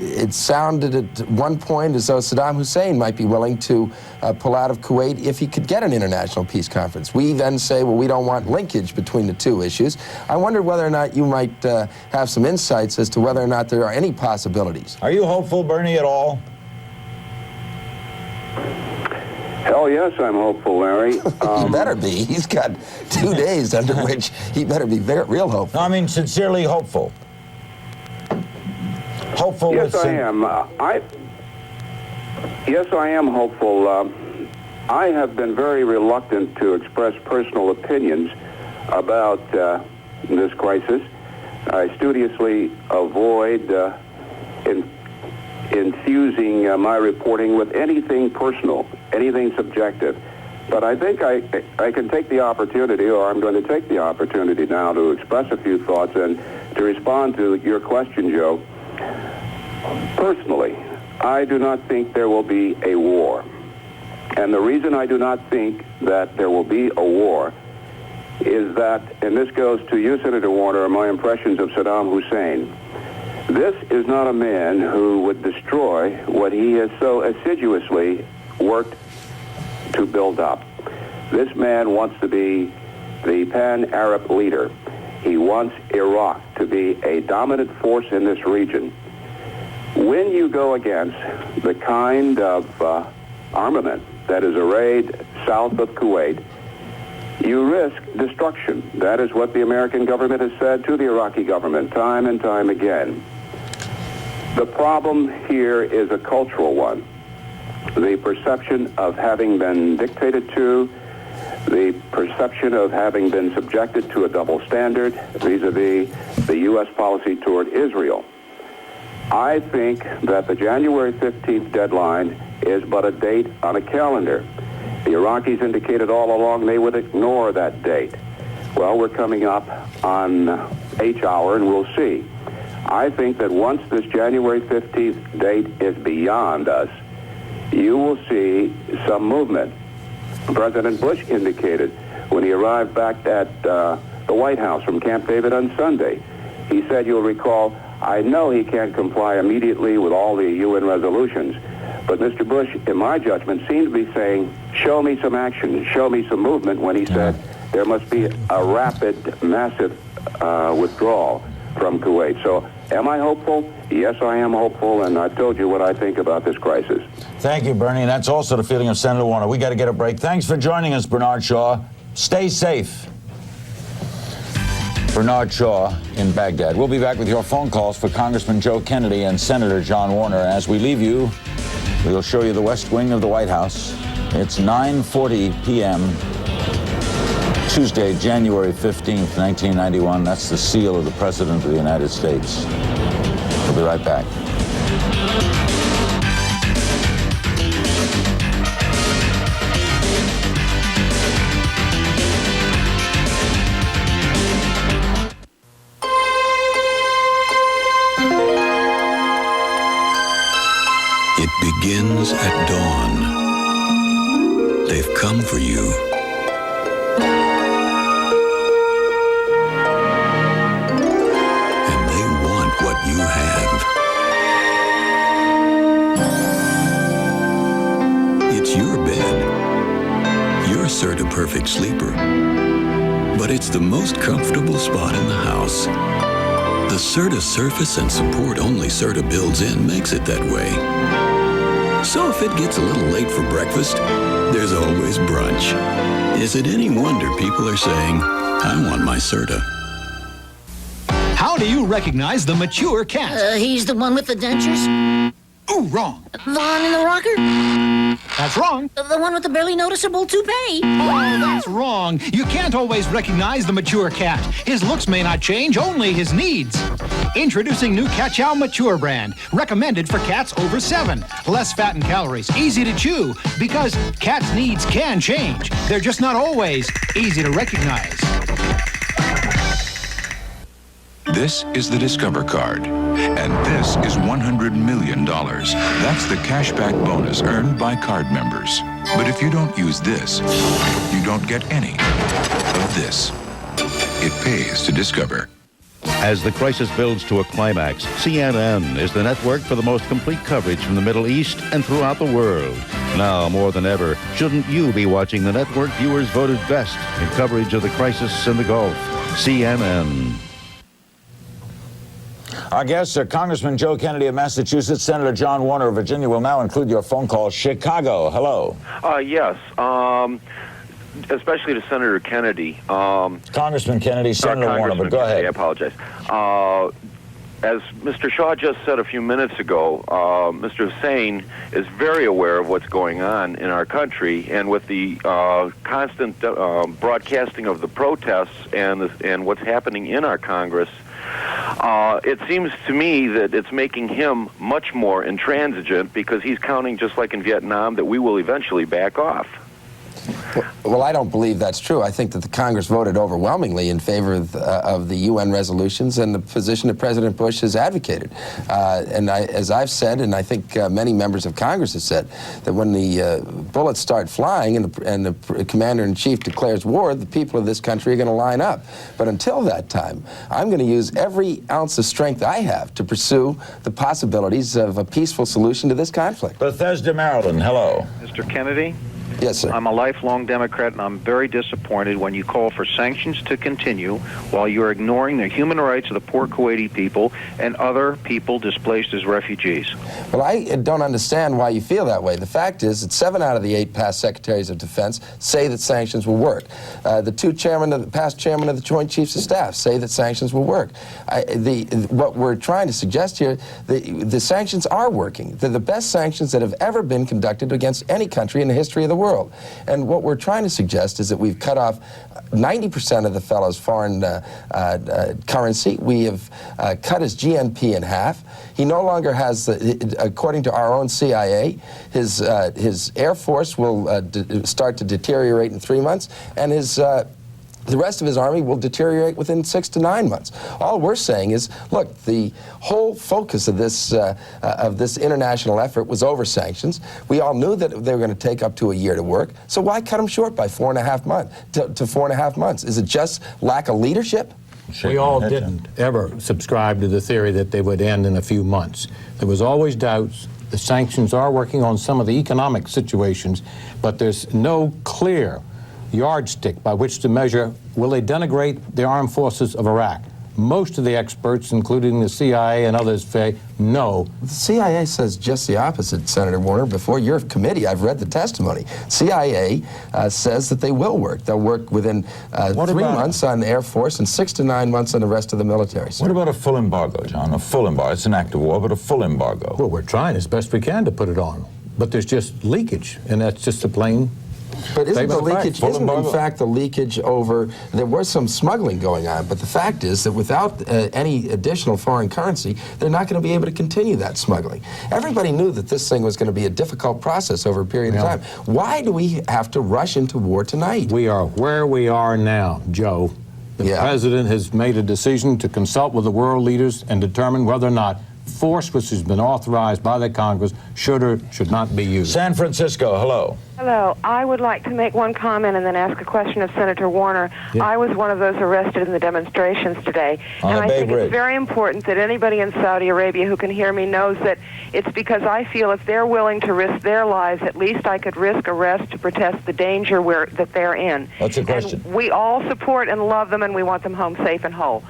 It sounded at one point as though Saddam Hussein might be willing to pull out of Kuwait if he could get an international peace conference. We then say, well, we don't want linkage between the two issues. I wonder whether or not you might have some insights as to whether or not there are any possibilities. Are you hopeful, Bernie, at all? Hell yes, I'm hopeful, Larry. He better be. He's got 2 days under which he better be real hopeful. No, I mean sincerely hopeful. Hopeful. Yes, I am. Yes, I am hopeful. I have been very reluctant to express personal opinions about this crisis. I studiously avoid infusing my reporting with anything personal, anything subjective. But I think I can take the opportunity, or I'm going to take the opportunity now to express a few thoughts and to respond to your question, Joe. Personally, I do not think there will be a war. And the reason I do not think that there will be a war is that, and this goes to you, Senator Warner, my impressions of Saddam Hussein. This is not a man who would destroy what he has so assiduously worked to build up. This man wants to be the pan-Arab leader. He wants Iraq to be a dominant force in this region. When you go against the kind of armament that is arrayed south of Kuwait, you risk destruction. That is what the American government has said to the Iraqi government time and time again. The problem here is a cultural one. The perception of having been dictated to, the perception of having been subjected to a double standard vis-a-vis the U.S. policy toward Israel. I think that the January 15th deadline is but a date on a calendar. The Iraqis indicated all along they would ignore that date. Well, we're coming up on H hour, and we'll see. I think that once this January 15th date is beyond us, you will see some movement. President Bush indicated when he arrived back at the White House from Camp David on Sunday, he said, you'll recall, I know he can't comply immediately with all the UN resolutions, but Mr. Bush, in my judgment, seemed to be saying, show me some action, show me some movement, when he said there must be a rapid, massive withdrawal from Kuwait. So am I hopeful? Yes, I am hopeful, and I've told you what I think about this crisis. Thank you, Bernie, and that's also the feeling of Senator Warner. We got to get a break. Thanks for joining us, Bernard Shaw. Stay safe. Bernard Shaw in Baghdad. We'll be back with your phone calls for Congressman Joe Kennedy and Senator John Warner. As we leave you, we'll show you the West Wing of the White House. It's 9:40 p.m. Tuesday, January 15th, 1991. That's the seal of the President of the United States. We'll be right back. It begins at dawn. They've come for you. And they want what Serta Perfect Sleeper, but it's the most comfortable spot in the house. The Serta surface and support only Serta builds in makes it that way. So if it gets a little late for breakfast, there's always brunch. Is it any wonder people are saying, I want my Serta? How do you recognize the mature cat? He's the one with the dentures. Ooh, wrong. The one in the rocker? That's wrong. The one with the barely noticeable toupee? Oh, that's wrong. You can't always recognize the mature cat. His looks may not change, only his needs. Introducing new Cat Chow Mature brand, recommended for cats over 7. Less fat and calories, easy to chew, because cats' needs can change. They're just not always easy to recognize. This is the Discover card, and this is $100 million. That's the cashback bonus earned by card members. But if you don't use this, you don't get any of this. It pays to Discover. As the crisis builds to a climax, CNN is the network for the most complete coverage from the Middle East and throughout the world. Now, more than ever, shouldn't you be watching the network viewers voted best in coverage of the crisis in the Gulf? CNN. Our guests are Congressman Joe Kennedy of Massachusetts, Senator John Warner of Virginia. Will now include your phone call. Chicago, hello. Yes, especially to Senator Kennedy. Congressman Kennedy, Senator Warner, but go ahead. I apologize. As Mr. Shaw just said a few minutes ago, Mr. Hussein is very aware of what's going on in our country, and with the constant broadcasting of the protests and what's happening in our Congress, it seems to me that it's making him much more intransigent, because he's counting, just like in Vietnam, that we will eventually back off. Well, I don't believe that's true. I think that the Congress voted overwhelmingly in favor of the UN resolutions and the position that President Bush has advocated. As I've said, and I think many members of Congress have said, that when the bullets start flying and the Commander-in-Chief declares war, the people of this country are going to line up. But until that time, I'm going to use every ounce of strength I have to pursue the possibilities of a peaceful solution to this conflict. Bethesda, Maryland, hello. Mr. Kennedy? Yes, sir. I'm a lifelong Democrat, and I'm very disappointed when you call for sanctions to continue while you're ignoring the human rights of the poor Kuwaiti people and other people displaced as refugees. Well, I don't understand why you feel that way. The fact is that 7 out of the 8 past Secretaries of Defense say that sanctions will work. The 2 past chairmen of the Joint Chiefs of Staff say that sanctions will work. What we're trying to suggest here, the sanctions are working. They're the best sanctions that have ever been conducted against any country in the history of the world. And what we're trying to suggest is that we've cut off 90% of the fellow's foreign currency. We have cut his GNP in half. He no longer has, according to our own CIA, his Air Force will start to deteriorate in 3 months, and the rest of his army will deteriorate within 6 to 9 months. All we're saying is, look, the whole focus of this international effort was over sanctions. We all knew that they were going to take up to a year to work, so why cut them short by 4.5 months to 4.5 months? Is it just lack of leadership? We all didn't ever subscribe to the theory that they would end in a few months. There was always doubts. The sanctions are working on some of the economic situations, but there's no clear yardstick by which to measure, will they denigrate the armed forces of Iraq? Most of the experts, including the CIA and others, say no. The CIA says just the opposite, Senator Warner. Before your committee, I've read the testimony. CIA says that they will work. They'll work within 3 months on the Air Force and 6 to 9 months on the rest of the military. What about a full embargo, John? A full embargo. It's an act of war, but a full embargo. Well, we're trying as best we can to put it on. But there's just leakage, and that's just a plain... But isn't in fact the leakage over, there was some smuggling going on, but the fact is that without any additional foreign currency, they're not going to be able to continue that smuggling. Everybody knew that this thing was going to be a difficult process over a period of time. Why do we have to rush into war tonight? We are where we are now, Joe. The president has made a decision to consult with the world leaders and determine whether or not force which has been authorized by the Congress should or should not be used. San Francisco, hello. Hello. I would like to make one comment and then ask a question of Senator Warner. Yeah. I was one of those arrested in the demonstrations today. On and the I Bay think Bridge. it's very important that anybody in Saudi Arabia who can hear me knows that it's because I feel if they're willing to risk their lives, at least I could risk arrest to protest the danger that they're in. What's the question? And we all support and love them, and we want them home safe and whole.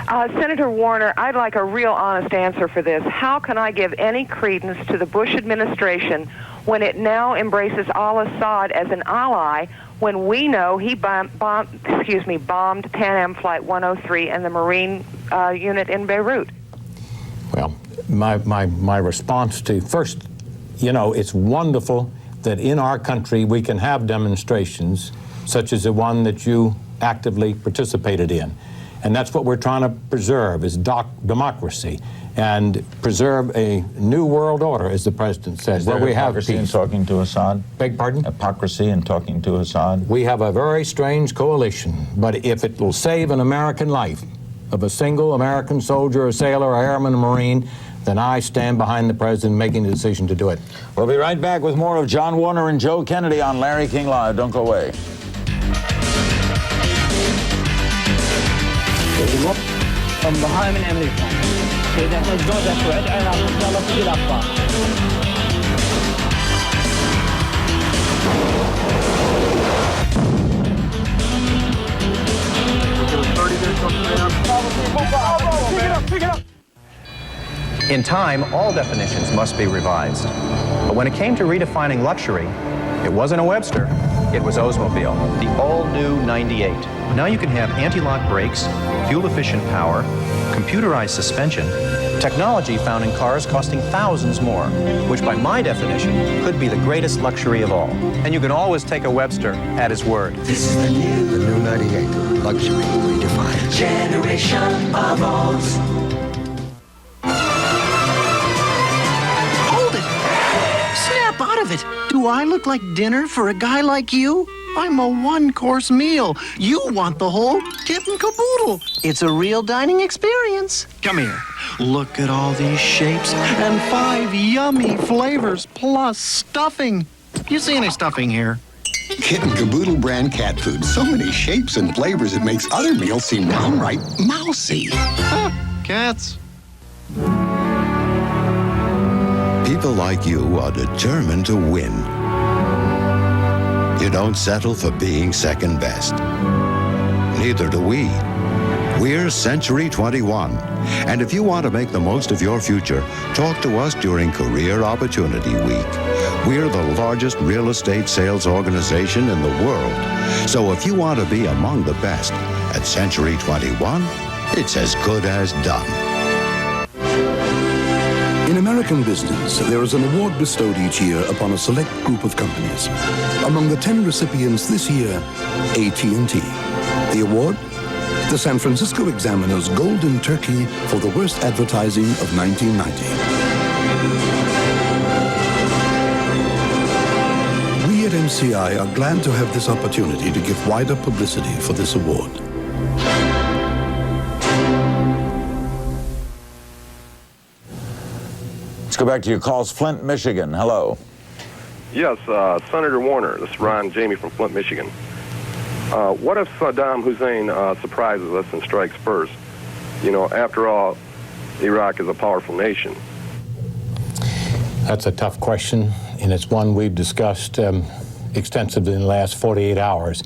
Senator Warner, I'd like a real honest answer for this. How can I give any credence to the Bush administration when it now embraces al-Assad as an ally, when we know he bombed Pan Am Flight 103 and the Marine unit in Beirut? Well, my response to, first, you know, it's wonderful that in our country we can have demonstrations such as the one that you actively participated in. And that's what we're trying to preserve, is democracy, and preserve a new world order, as the president says, where we have hypocrisy in peace. talking to Assad? Beg pardon? Hypocrisy in talking to Assad? We have a very strange coalition, but if it will save an American life, of a single American soldier, or sailor, or airman, or Marine, then I stand behind the president making the decision to do it. We'll be right back with more of John Warner and Joe Kennedy on Larry King Live. Don't go away. From behind in America. إذا احنا جوزة سويد أنا يلا في الأخبار. In time, all definitions must be revised. But when it came to redefining luxury, it wasn't a Webster, it was Oldsmobile, the all-new 98. Now you can have anti-lock brakes, fuel-efficient power, computerized suspension, technology found in cars costing thousands more, which by my definition could be the greatest luxury of all. And you can always take a Webster at his word. This is the new 98, luxury redefined. Generation of Olds. Hold it! Snap out of it! Do I look like dinner for a guy like you? I'm a one-course meal. You want the whole kit and caboodle. It's a real dining experience. Come here. Look at all these shapes and 5 yummy flavors plus stuffing. You see any stuffing here? Kit and Caboodle brand cat food. So many shapes and flavors it makes other meals seem downright mousy. Cats. People like you are determined to win. You don't settle for being second best. Neither do we. We're Century 21. And if you want to make the most of your future, talk to us during Career Opportunity Week. We're the largest real estate sales organization in the world. So if you want to be among the best at Century 21, it's as good as done. In American business, there is an award bestowed each year upon a select group of companies. Among the 10 recipients this year, AT&T. The award? The San Francisco Examiner's Golden Turkey for the worst advertising of 1990. We at MCI are glad to have this opportunity to give wider publicity for this award. Let's go back to your calls. Flint, Michigan. Hello. Yes, Senator Warner. This is Ron Jamie from Flint, Michigan. What if Saddam Hussein surprises us and strikes first? You know, after all, Iraq is a powerful nation. That's a tough question, and it's one we've discussed extensively in the last 48 hours.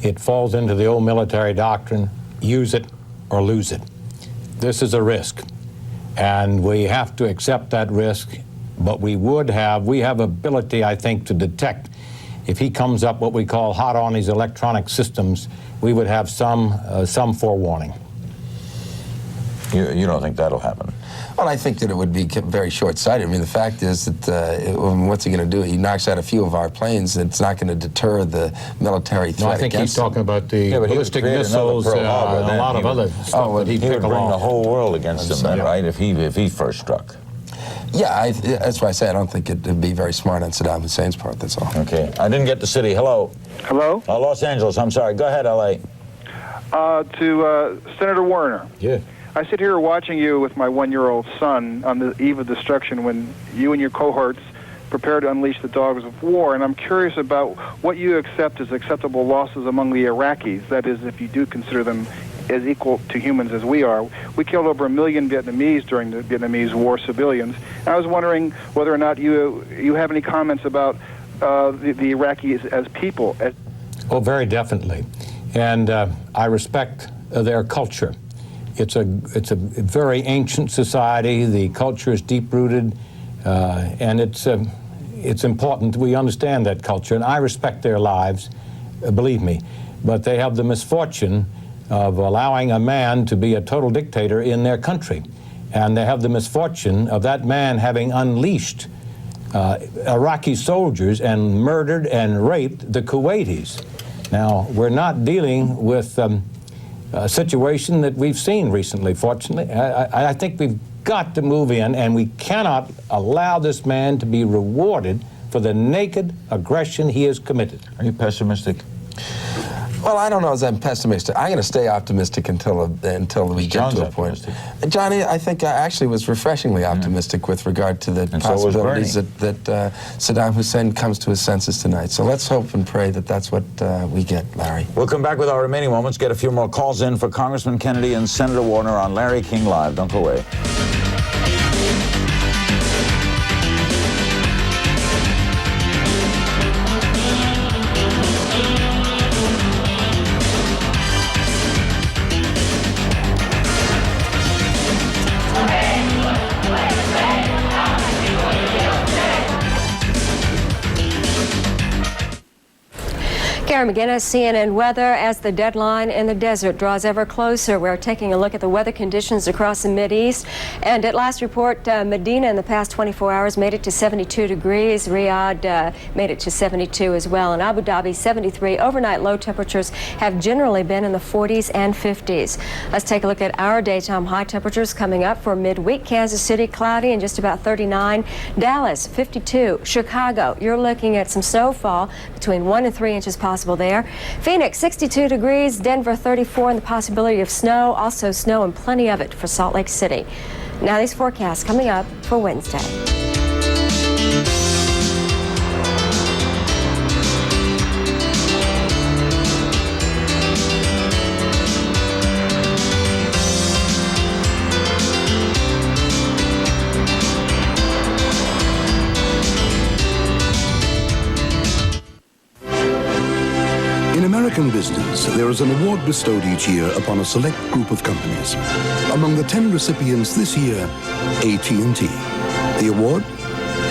It falls into the old military doctrine, use it or lose it. This is a risk, and we have to accept that risk, but we have ability, I think, to detect. If he comes up what we call hot on his electronic systems, we would have some forewarning. You don't think that'll happen? Well, I think that it would be very short-sighted. I mean, the fact is that what's he going to do? He knocks out a few of our planes. It's not going to deter the military threat. No, I think he's talking about the ballistic missiles and a lot of other stuff that he'd he would pick bring along. the whole world against him, then, right? If he first struck. Yeah, that's why I say I don't think it'd be very smart on Saddam Hussein's part, that's all. Okay. I didn't get the city. Hello. Hello? Los Angeles. I'm sorry. Go ahead, L.A. To Senator Warner. Yeah. I sit here watching you with my 1-year-old son on the eve of destruction when you and your cohorts prepare to unleash the dogs of war. And I'm curious about what you accept as acceptable losses among the Iraqis. That is, if you do consider them as equal to humans as we are. We killed over 1 million Vietnamese during the Vietnamese War, civilians. And I was wondering whether or not you have any comments about the Iraqis as people. Oh, very definitely. And I respect their culture. It's a very ancient society. The culture is deep-rooted, and it's important we understand that culture. And I respect their lives, believe me. But they have the misfortune of allowing a man to be a total dictator in their country. And they have the misfortune of that man having unleashed Iraqi soldiers and murdered and raped the Kuwaitis. Now, we're not dealing with a situation that we've seen recently, fortunately. I think we've got to move in, and we cannot allow this man to be rewarded for the naked aggression he has committed. Are you pessimistic? Well, I don't know as I'm pessimistic. I'm going to stay optimistic until we get to a point. Johnny, I think I actually was refreshingly optimistic with regard to the possibilities that Saddam Hussein comes to his senses tonight. So let's hope and pray that that's what we get, Larry. We'll come back with our remaining moments, get a few more calls in for Congressman Kennedy and Senator Warner on Larry King Live. Don't go away. Karen McGinnis, CNN weather. As the deadline in the desert draws ever closer, we're taking a look at the weather conditions across the Mideast. And at last report, Medina in the past 24 hours made it to 72 degrees. Riyadh made it to 72 as well. And Abu Dhabi, 73. Overnight low temperatures have generally been in the 40s and 50s. Let's take a look at our daytime high temperatures coming up for midweek. Kansas City, cloudy and just about 39. Dallas, 52. Chicago, you're looking at some snowfall between 1 and 3 inches possible there. Phoenix, 62 degrees. Denver, 34, and the possibility of snow. Also snow and plenty of it for Salt Lake City. Now these forecasts coming up for Wednesday. In American business, there is an award bestowed each year upon a select group of companies. Among the 10 recipients this year, AT&T. The award?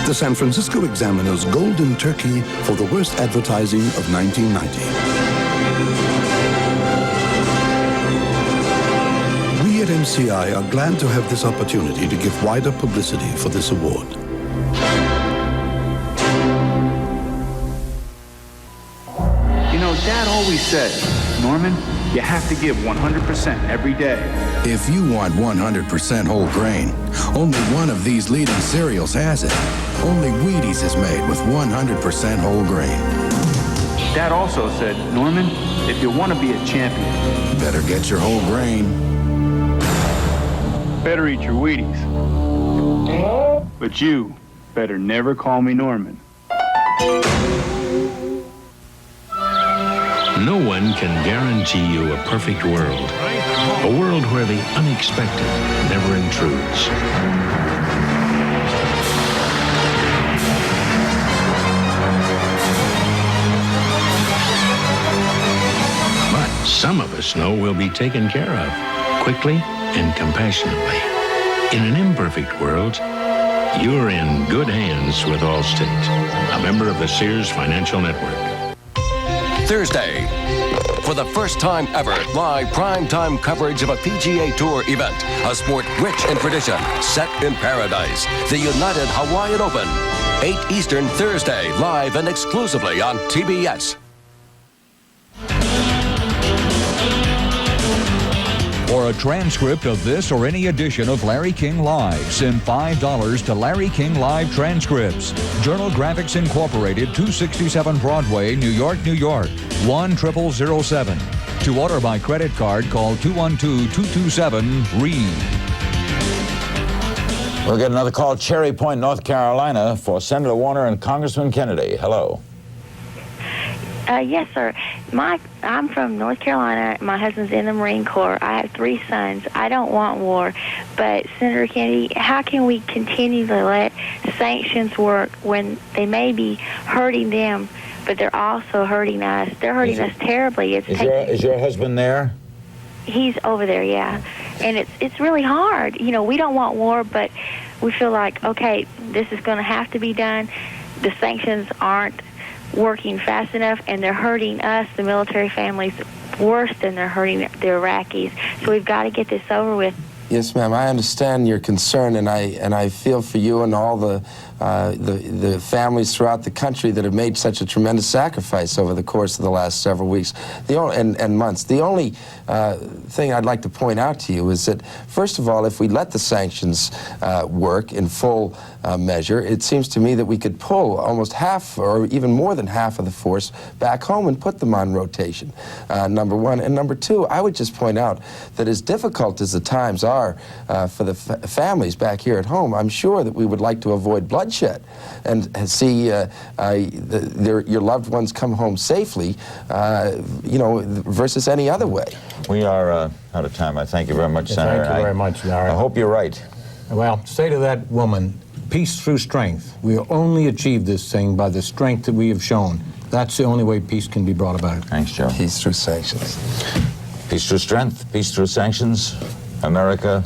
The San Francisco Examiner's Golden Turkey for the worst advertising of 1990. We at MCI are glad to have this opportunity to give wider publicity for this award. You know, Dad always said, Norman, you have to give 100% every day. If you want 100% whole grain, only one of these leading cereals has it. Only Wheaties is made with 100% whole grain. Dad also said, Norman, if you want to be a champion, better get your whole grain. Better eat your Wheaties. But you better never call me Norman. No one can guarantee you a perfect world. A world where the unexpected never intrudes. But some of us know we'll be taken care of, quickly and compassionately. In an imperfect world, you're in good hands with Allstate, a member of the Sears Financial Network. Thursday, for the first time ever, live primetime coverage of a PGA Tour event, a sport rich in tradition, set in paradise, the United Hawaiian Open. 8 Eastern Thursday, live and exclusively on TBS. For a transcript of this or any edition of Larry King Live, send $5 to Larry King Live Transcripts. Journal Graphics Incorporated, 267 Broadway, New York, New York, 10007. To order by credit card, call 212-227-READ. We'll get another call, Cherry Point, North Carolina, for Senator Warner and Congressman Kennedy. Hello. Yes, sir. I'm from North Carolina. My husband's in the Marine Corps. I have 3 sons. I don't want war. But, Senator Kennedy, how can we continue to let sanctions work when they may be hurting them, but they're also hurting us? They're hurting us terribly. Is your husband there? He's over there, yeah. And it's really hard. You know, we don't want war, but we feel like, okay, this is going to have to be done. The sanctions aren't working fast enough, and they're hurting us, the military families, worse than they're hurting the Iraqis. So we've got to get this over with. Yes, ma'am. I understand your concern, and I feel for you and all the families throughout the country that have made such a tremendous sacrifice over the course of the last several weeks and months. The only thing I'd like to point out to you is that, first of all, if we let the sanctions work in full measure, it seems to me that we could pull almost half or even more than half of the force back home and put them on rotation, number one. And number two, I would just point out that as difficult as the times are for the families back here at home, I'm sure that we would like to avoid bloodshed and see your loved ones come home safely, versus any other way. We are out of time. I thank you very much, Senator. Thank you very much, Larry. I hope you're right. Well, say to that woman, peace through strength. We only achieve this thing by the strength that we have shown. That's the only way peace can be brought about. Thanks, Joe. Peace through sanctions. Peace through strength, peace through sanctions. America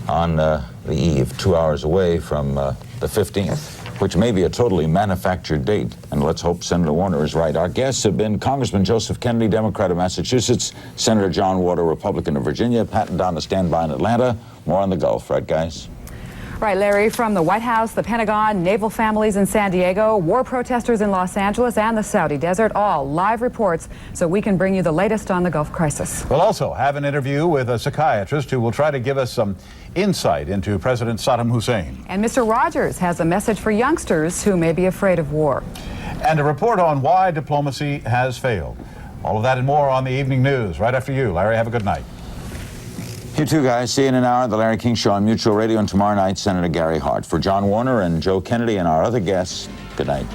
on the eve, 2 hours away from the 15th, which may be a totally manufactured date. And let's hope Senator Warner is right. Our guests have been Congressman Joseph Kennedy, Democrat of Massachusetts, Senator John Warner, Republican of Virginia, Pat and Donna standby in Atlanta. More on the Gulf, right, guys? Right, Larry, from the White House, the Pentagon, naval families in San Diego, war protesters in Los Angeles, and the Saudi desert, all live reports so we can bring you the latest on the Gulf crisis. We'll also have an interview with a psychiatrist who will try to give us some insight into President Saddam Hussein. And Mr. Rogers has a message for youngsters who may be afraid of war. And a report on why diplomacy has failed. All of that and more on the evening news right after you. Larry, have a good night. You too, guys. See you in an hour. The Larry King Show on Mutual Radio, and tomorrow night, Senator Gary Hart. For John Warner and Joe Kennedy and our other guests, good night.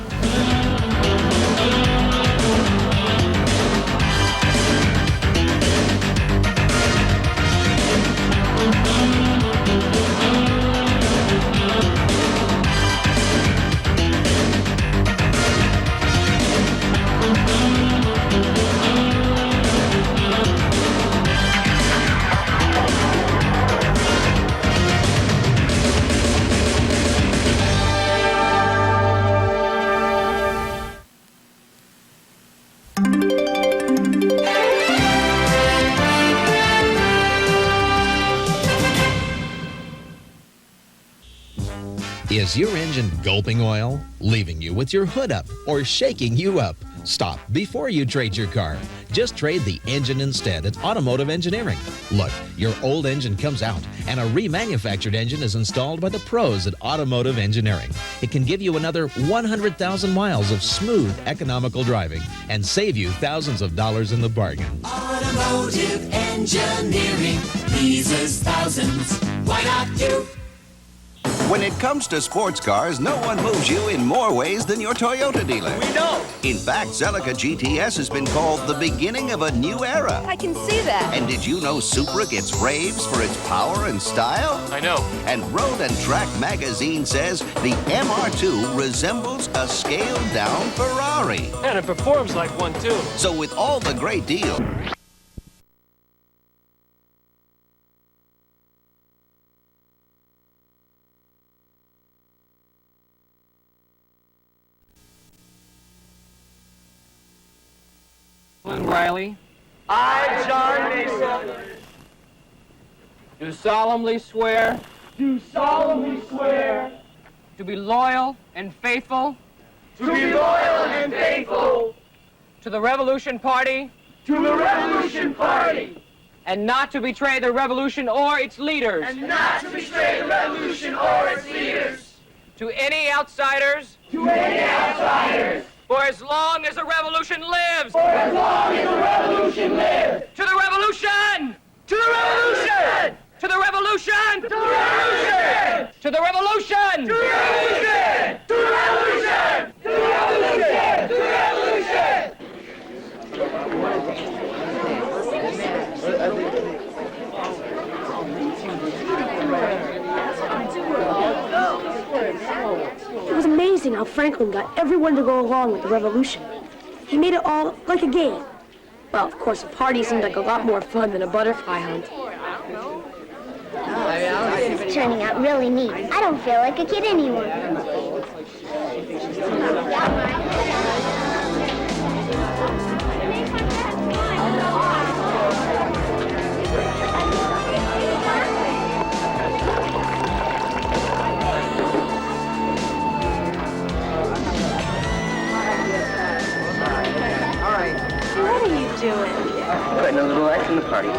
Is your engine gulping oil, leaving you with your hood up, or shaking you up? Stop before you trade your car. Just trade the engine instead at Automotive Engineering. Look, your old engine comes out and a remanufactured engine is installed by the pros at Automotive Engineering. It can give you another 100,000 miles of smooth, economical driving and save you thousands of dollars in the bargain. Automotive Engineering pleases thousands. Why not you? When it comes to sports cars, no one moves you in more ways than your Toyota dealer. We know. In fact, Celica GTS has been called the beginning of a new era. I can see that. And did you know Supra gets raves for its power and style? I know. And Road and Track magazine says the MR2 resembles a scaled-down Ferrari. And it performs like one, too. So with all the great deals... Riley. I, John Mesa. Do solemnly swear. Do solemnly swear. To be loyal and faithful. To be loyal and faithful. To the Revolution Party. To the Revolution Party. And not to betray the revolution or its leaders. And not to betray the revolution or its leaders. To any outsiders. To any outsiders. For as long as the revolution lives! For as long as the revolution lives! To the revolution! To the revolution! To the revolution! To the revolution! To the revolution! To revolution! To revolution! To revolution! To revolution! It was amazing how Franklin got everyone to go along with the revolution. He made it all like a game. Well, of course, a party seemed like a lot more fun than a butterfly hunt. This is turning out really neat. I don't feel like a kid anymore. What are you doing? Putting a little life in the party.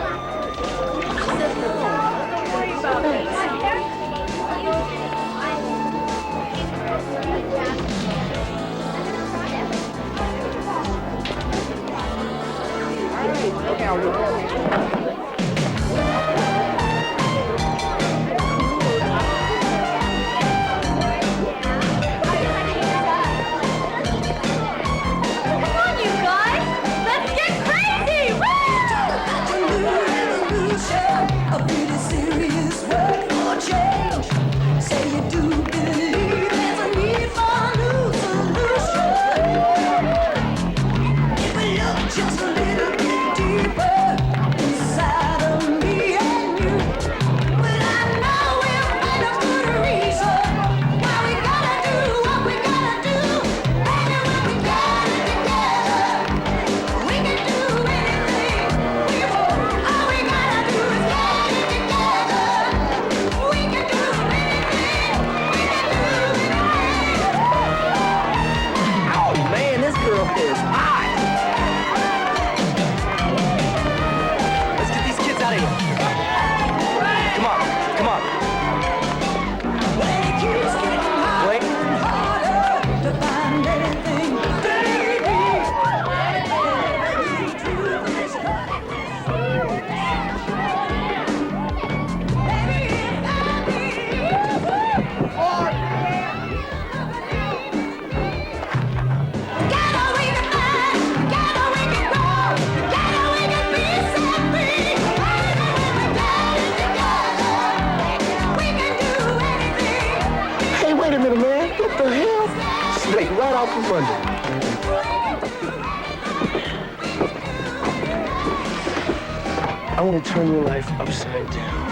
I want to turn your life upside down.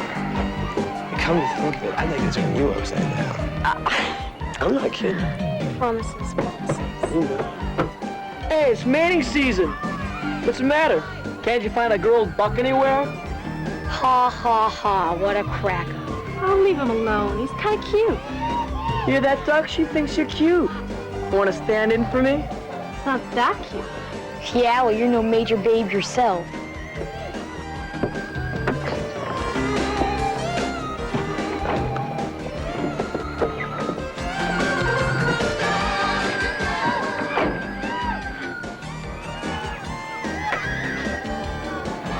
Come to think of it, I'd like to turn you upside down. I'm not kidding. Promises, promises. Hey, it's mating season. What's the matter? Can't you find a girl buck anywhere? Ha, ha, ha, what a cracker. I'll leave him alone. He's kind of cute. Hear that, Duck? She thinks you're cute. Want to stand in for me? It's not that cute. Yeah, well, you're no major babe yourself.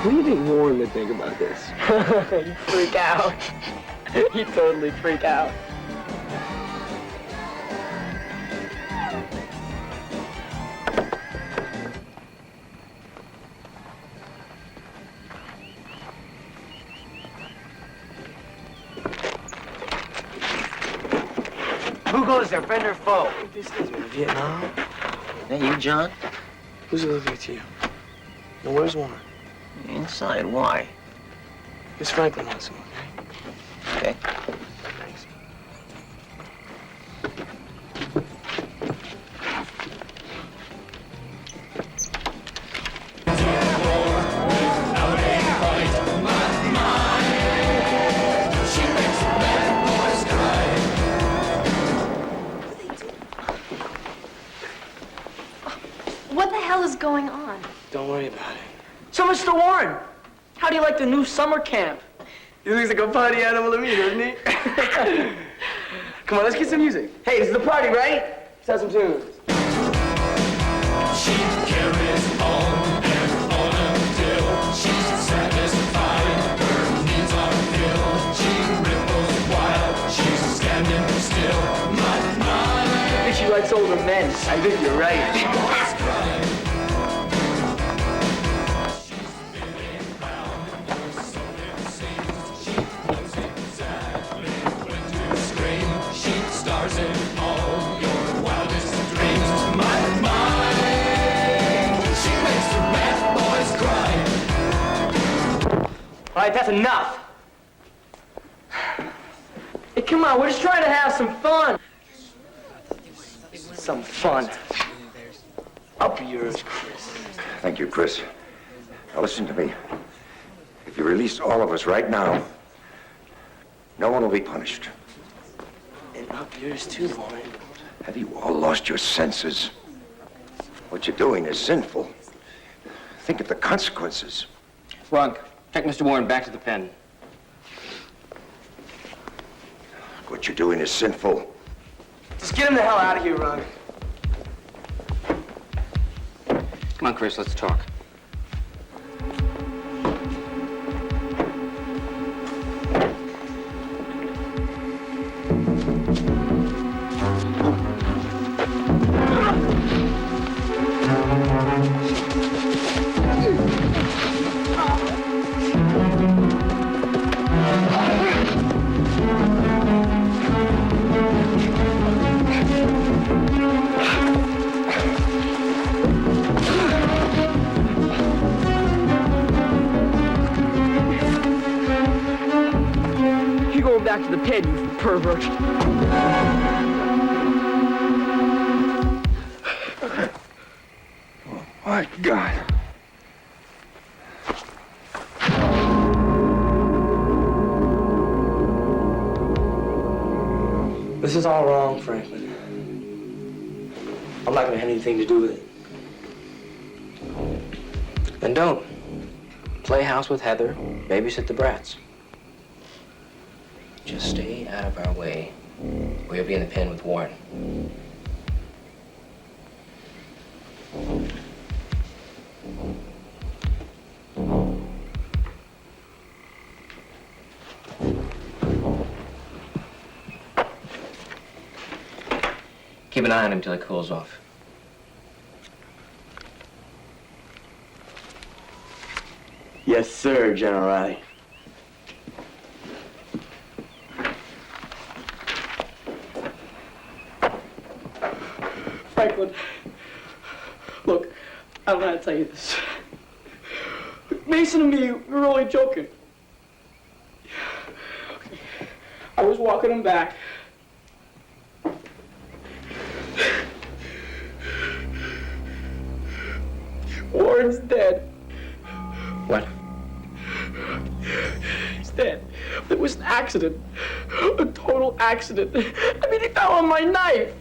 What do you think Warren would think about this? You freak out. You totally freak out. Who goes there, friend or foe? This is Vietnam. That you, John? Who's looking at you? Now, where's Warren? Inside. Why? Miss Franklin wants him, okay? Okay. Thanks. What the hell is going on? Don't worry about it. So, Mr. Warren, how do you like the new summer camp? He looks like a party animal to me, doesn't he? Come on, let's get some music. Hey, this is the party, right? Let's have some tunes. She carries on and on until she's satisfied. Her needs are filled. She ripples wild. She's a older men. I think you're right. Stars in all your wildest dreams. My mind, she makes the bad boys cry. All right, that's enough. Hey, come on, we're just trying to have some fun. Some fun. Up yours, Chris. Thank you, Chris. Now listen to me. If you release all of us right now, no one will be punished. And up yours too, Warren. Have you all lost your senses? What you're doing is sinful. Think of the consequences. Runk, take Mr. Warren back to the pen. What you're doing is sinful. Just get him the hell out of here, Ron. Come on, Chris, let's talk. Back to the pen, you pervert. Oh, my God. This is all wrong, Franklin. I'm not gonna have anything to do with it. Then don't. Play house with Heather, babysit the brats. Just stay out of our way, or you'll be in the pen with Warren. Keep an eye on him till he cools off. Yes, sir, General Riley. Franklin, look, I don't know how to tell you this. Mason and me, we were only joking. Okay. I was walking him back. Warren's dead. What? He's dead. It was an accident. A total accident. I mean, he fell on my knife.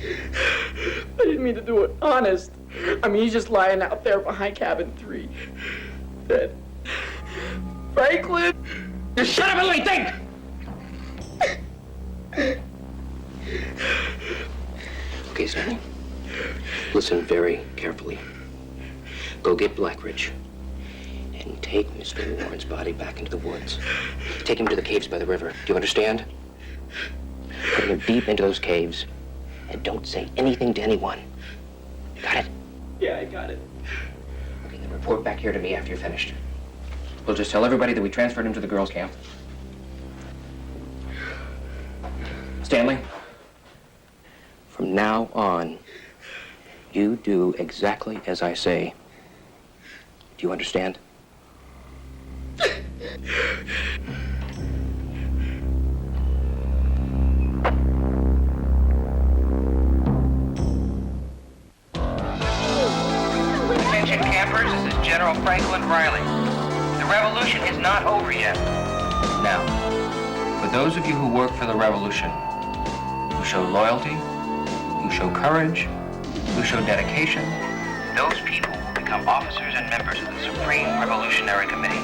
I didn't mean to do it, honest. I mean, he's just lying out there behind cabin 3. Dead. Franklin! Just shut up and let me think! Okay, Stanley. Listen very carefully. Go get Blackridge and take Mr. Warren's body back into the woods. Take him to the caves by the river. Do you understand? Put him deep into those caves. And don't say anything to anyone. Got it? Yeah, I got it. Okay, then report back here to me after you're finished. We'll just tell everybody that we transferred him to the girls' camp. Stanley, from now on, you do exactly as I say. Do you understand? Attention campers, this is General Franklin Riley. The revolution is not over yet. Now, for those of you who work for the revolution, who show loyalty, who show courage, who show dedication, Those people will become officers and members of the Supreme Revolutionary Committee.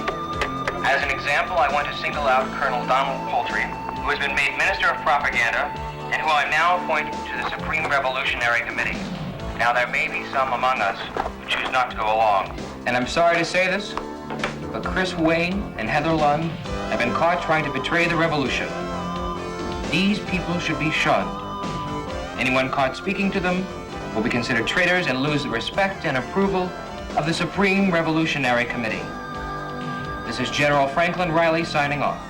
As an example, I want to single out Colonel Donald Poultry, who has been made Minister of Propaganda, and who I now appoint to the Supreme Revolutionary Committee. Now, there may be some among us who choose not to go along. and I'm sorry to say this, but Chris Wayne and Heather Lund have been caught trying to betray the revolution. These people should be shunned. Anyone caught speaking to them will be considered traitors and lose the respect and approval of the Supreme Revolutionary Committee. This is General Franklin Riley signing off.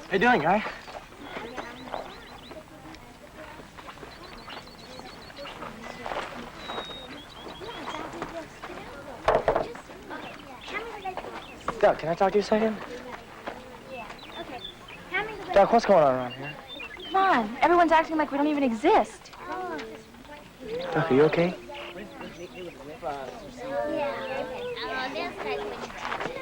How you doing, guy? Duck, can I talk to you a second? Duck, what's going on around here? Come on, everyone's acting like we don't even exist. Duck, are you okay? Yeah.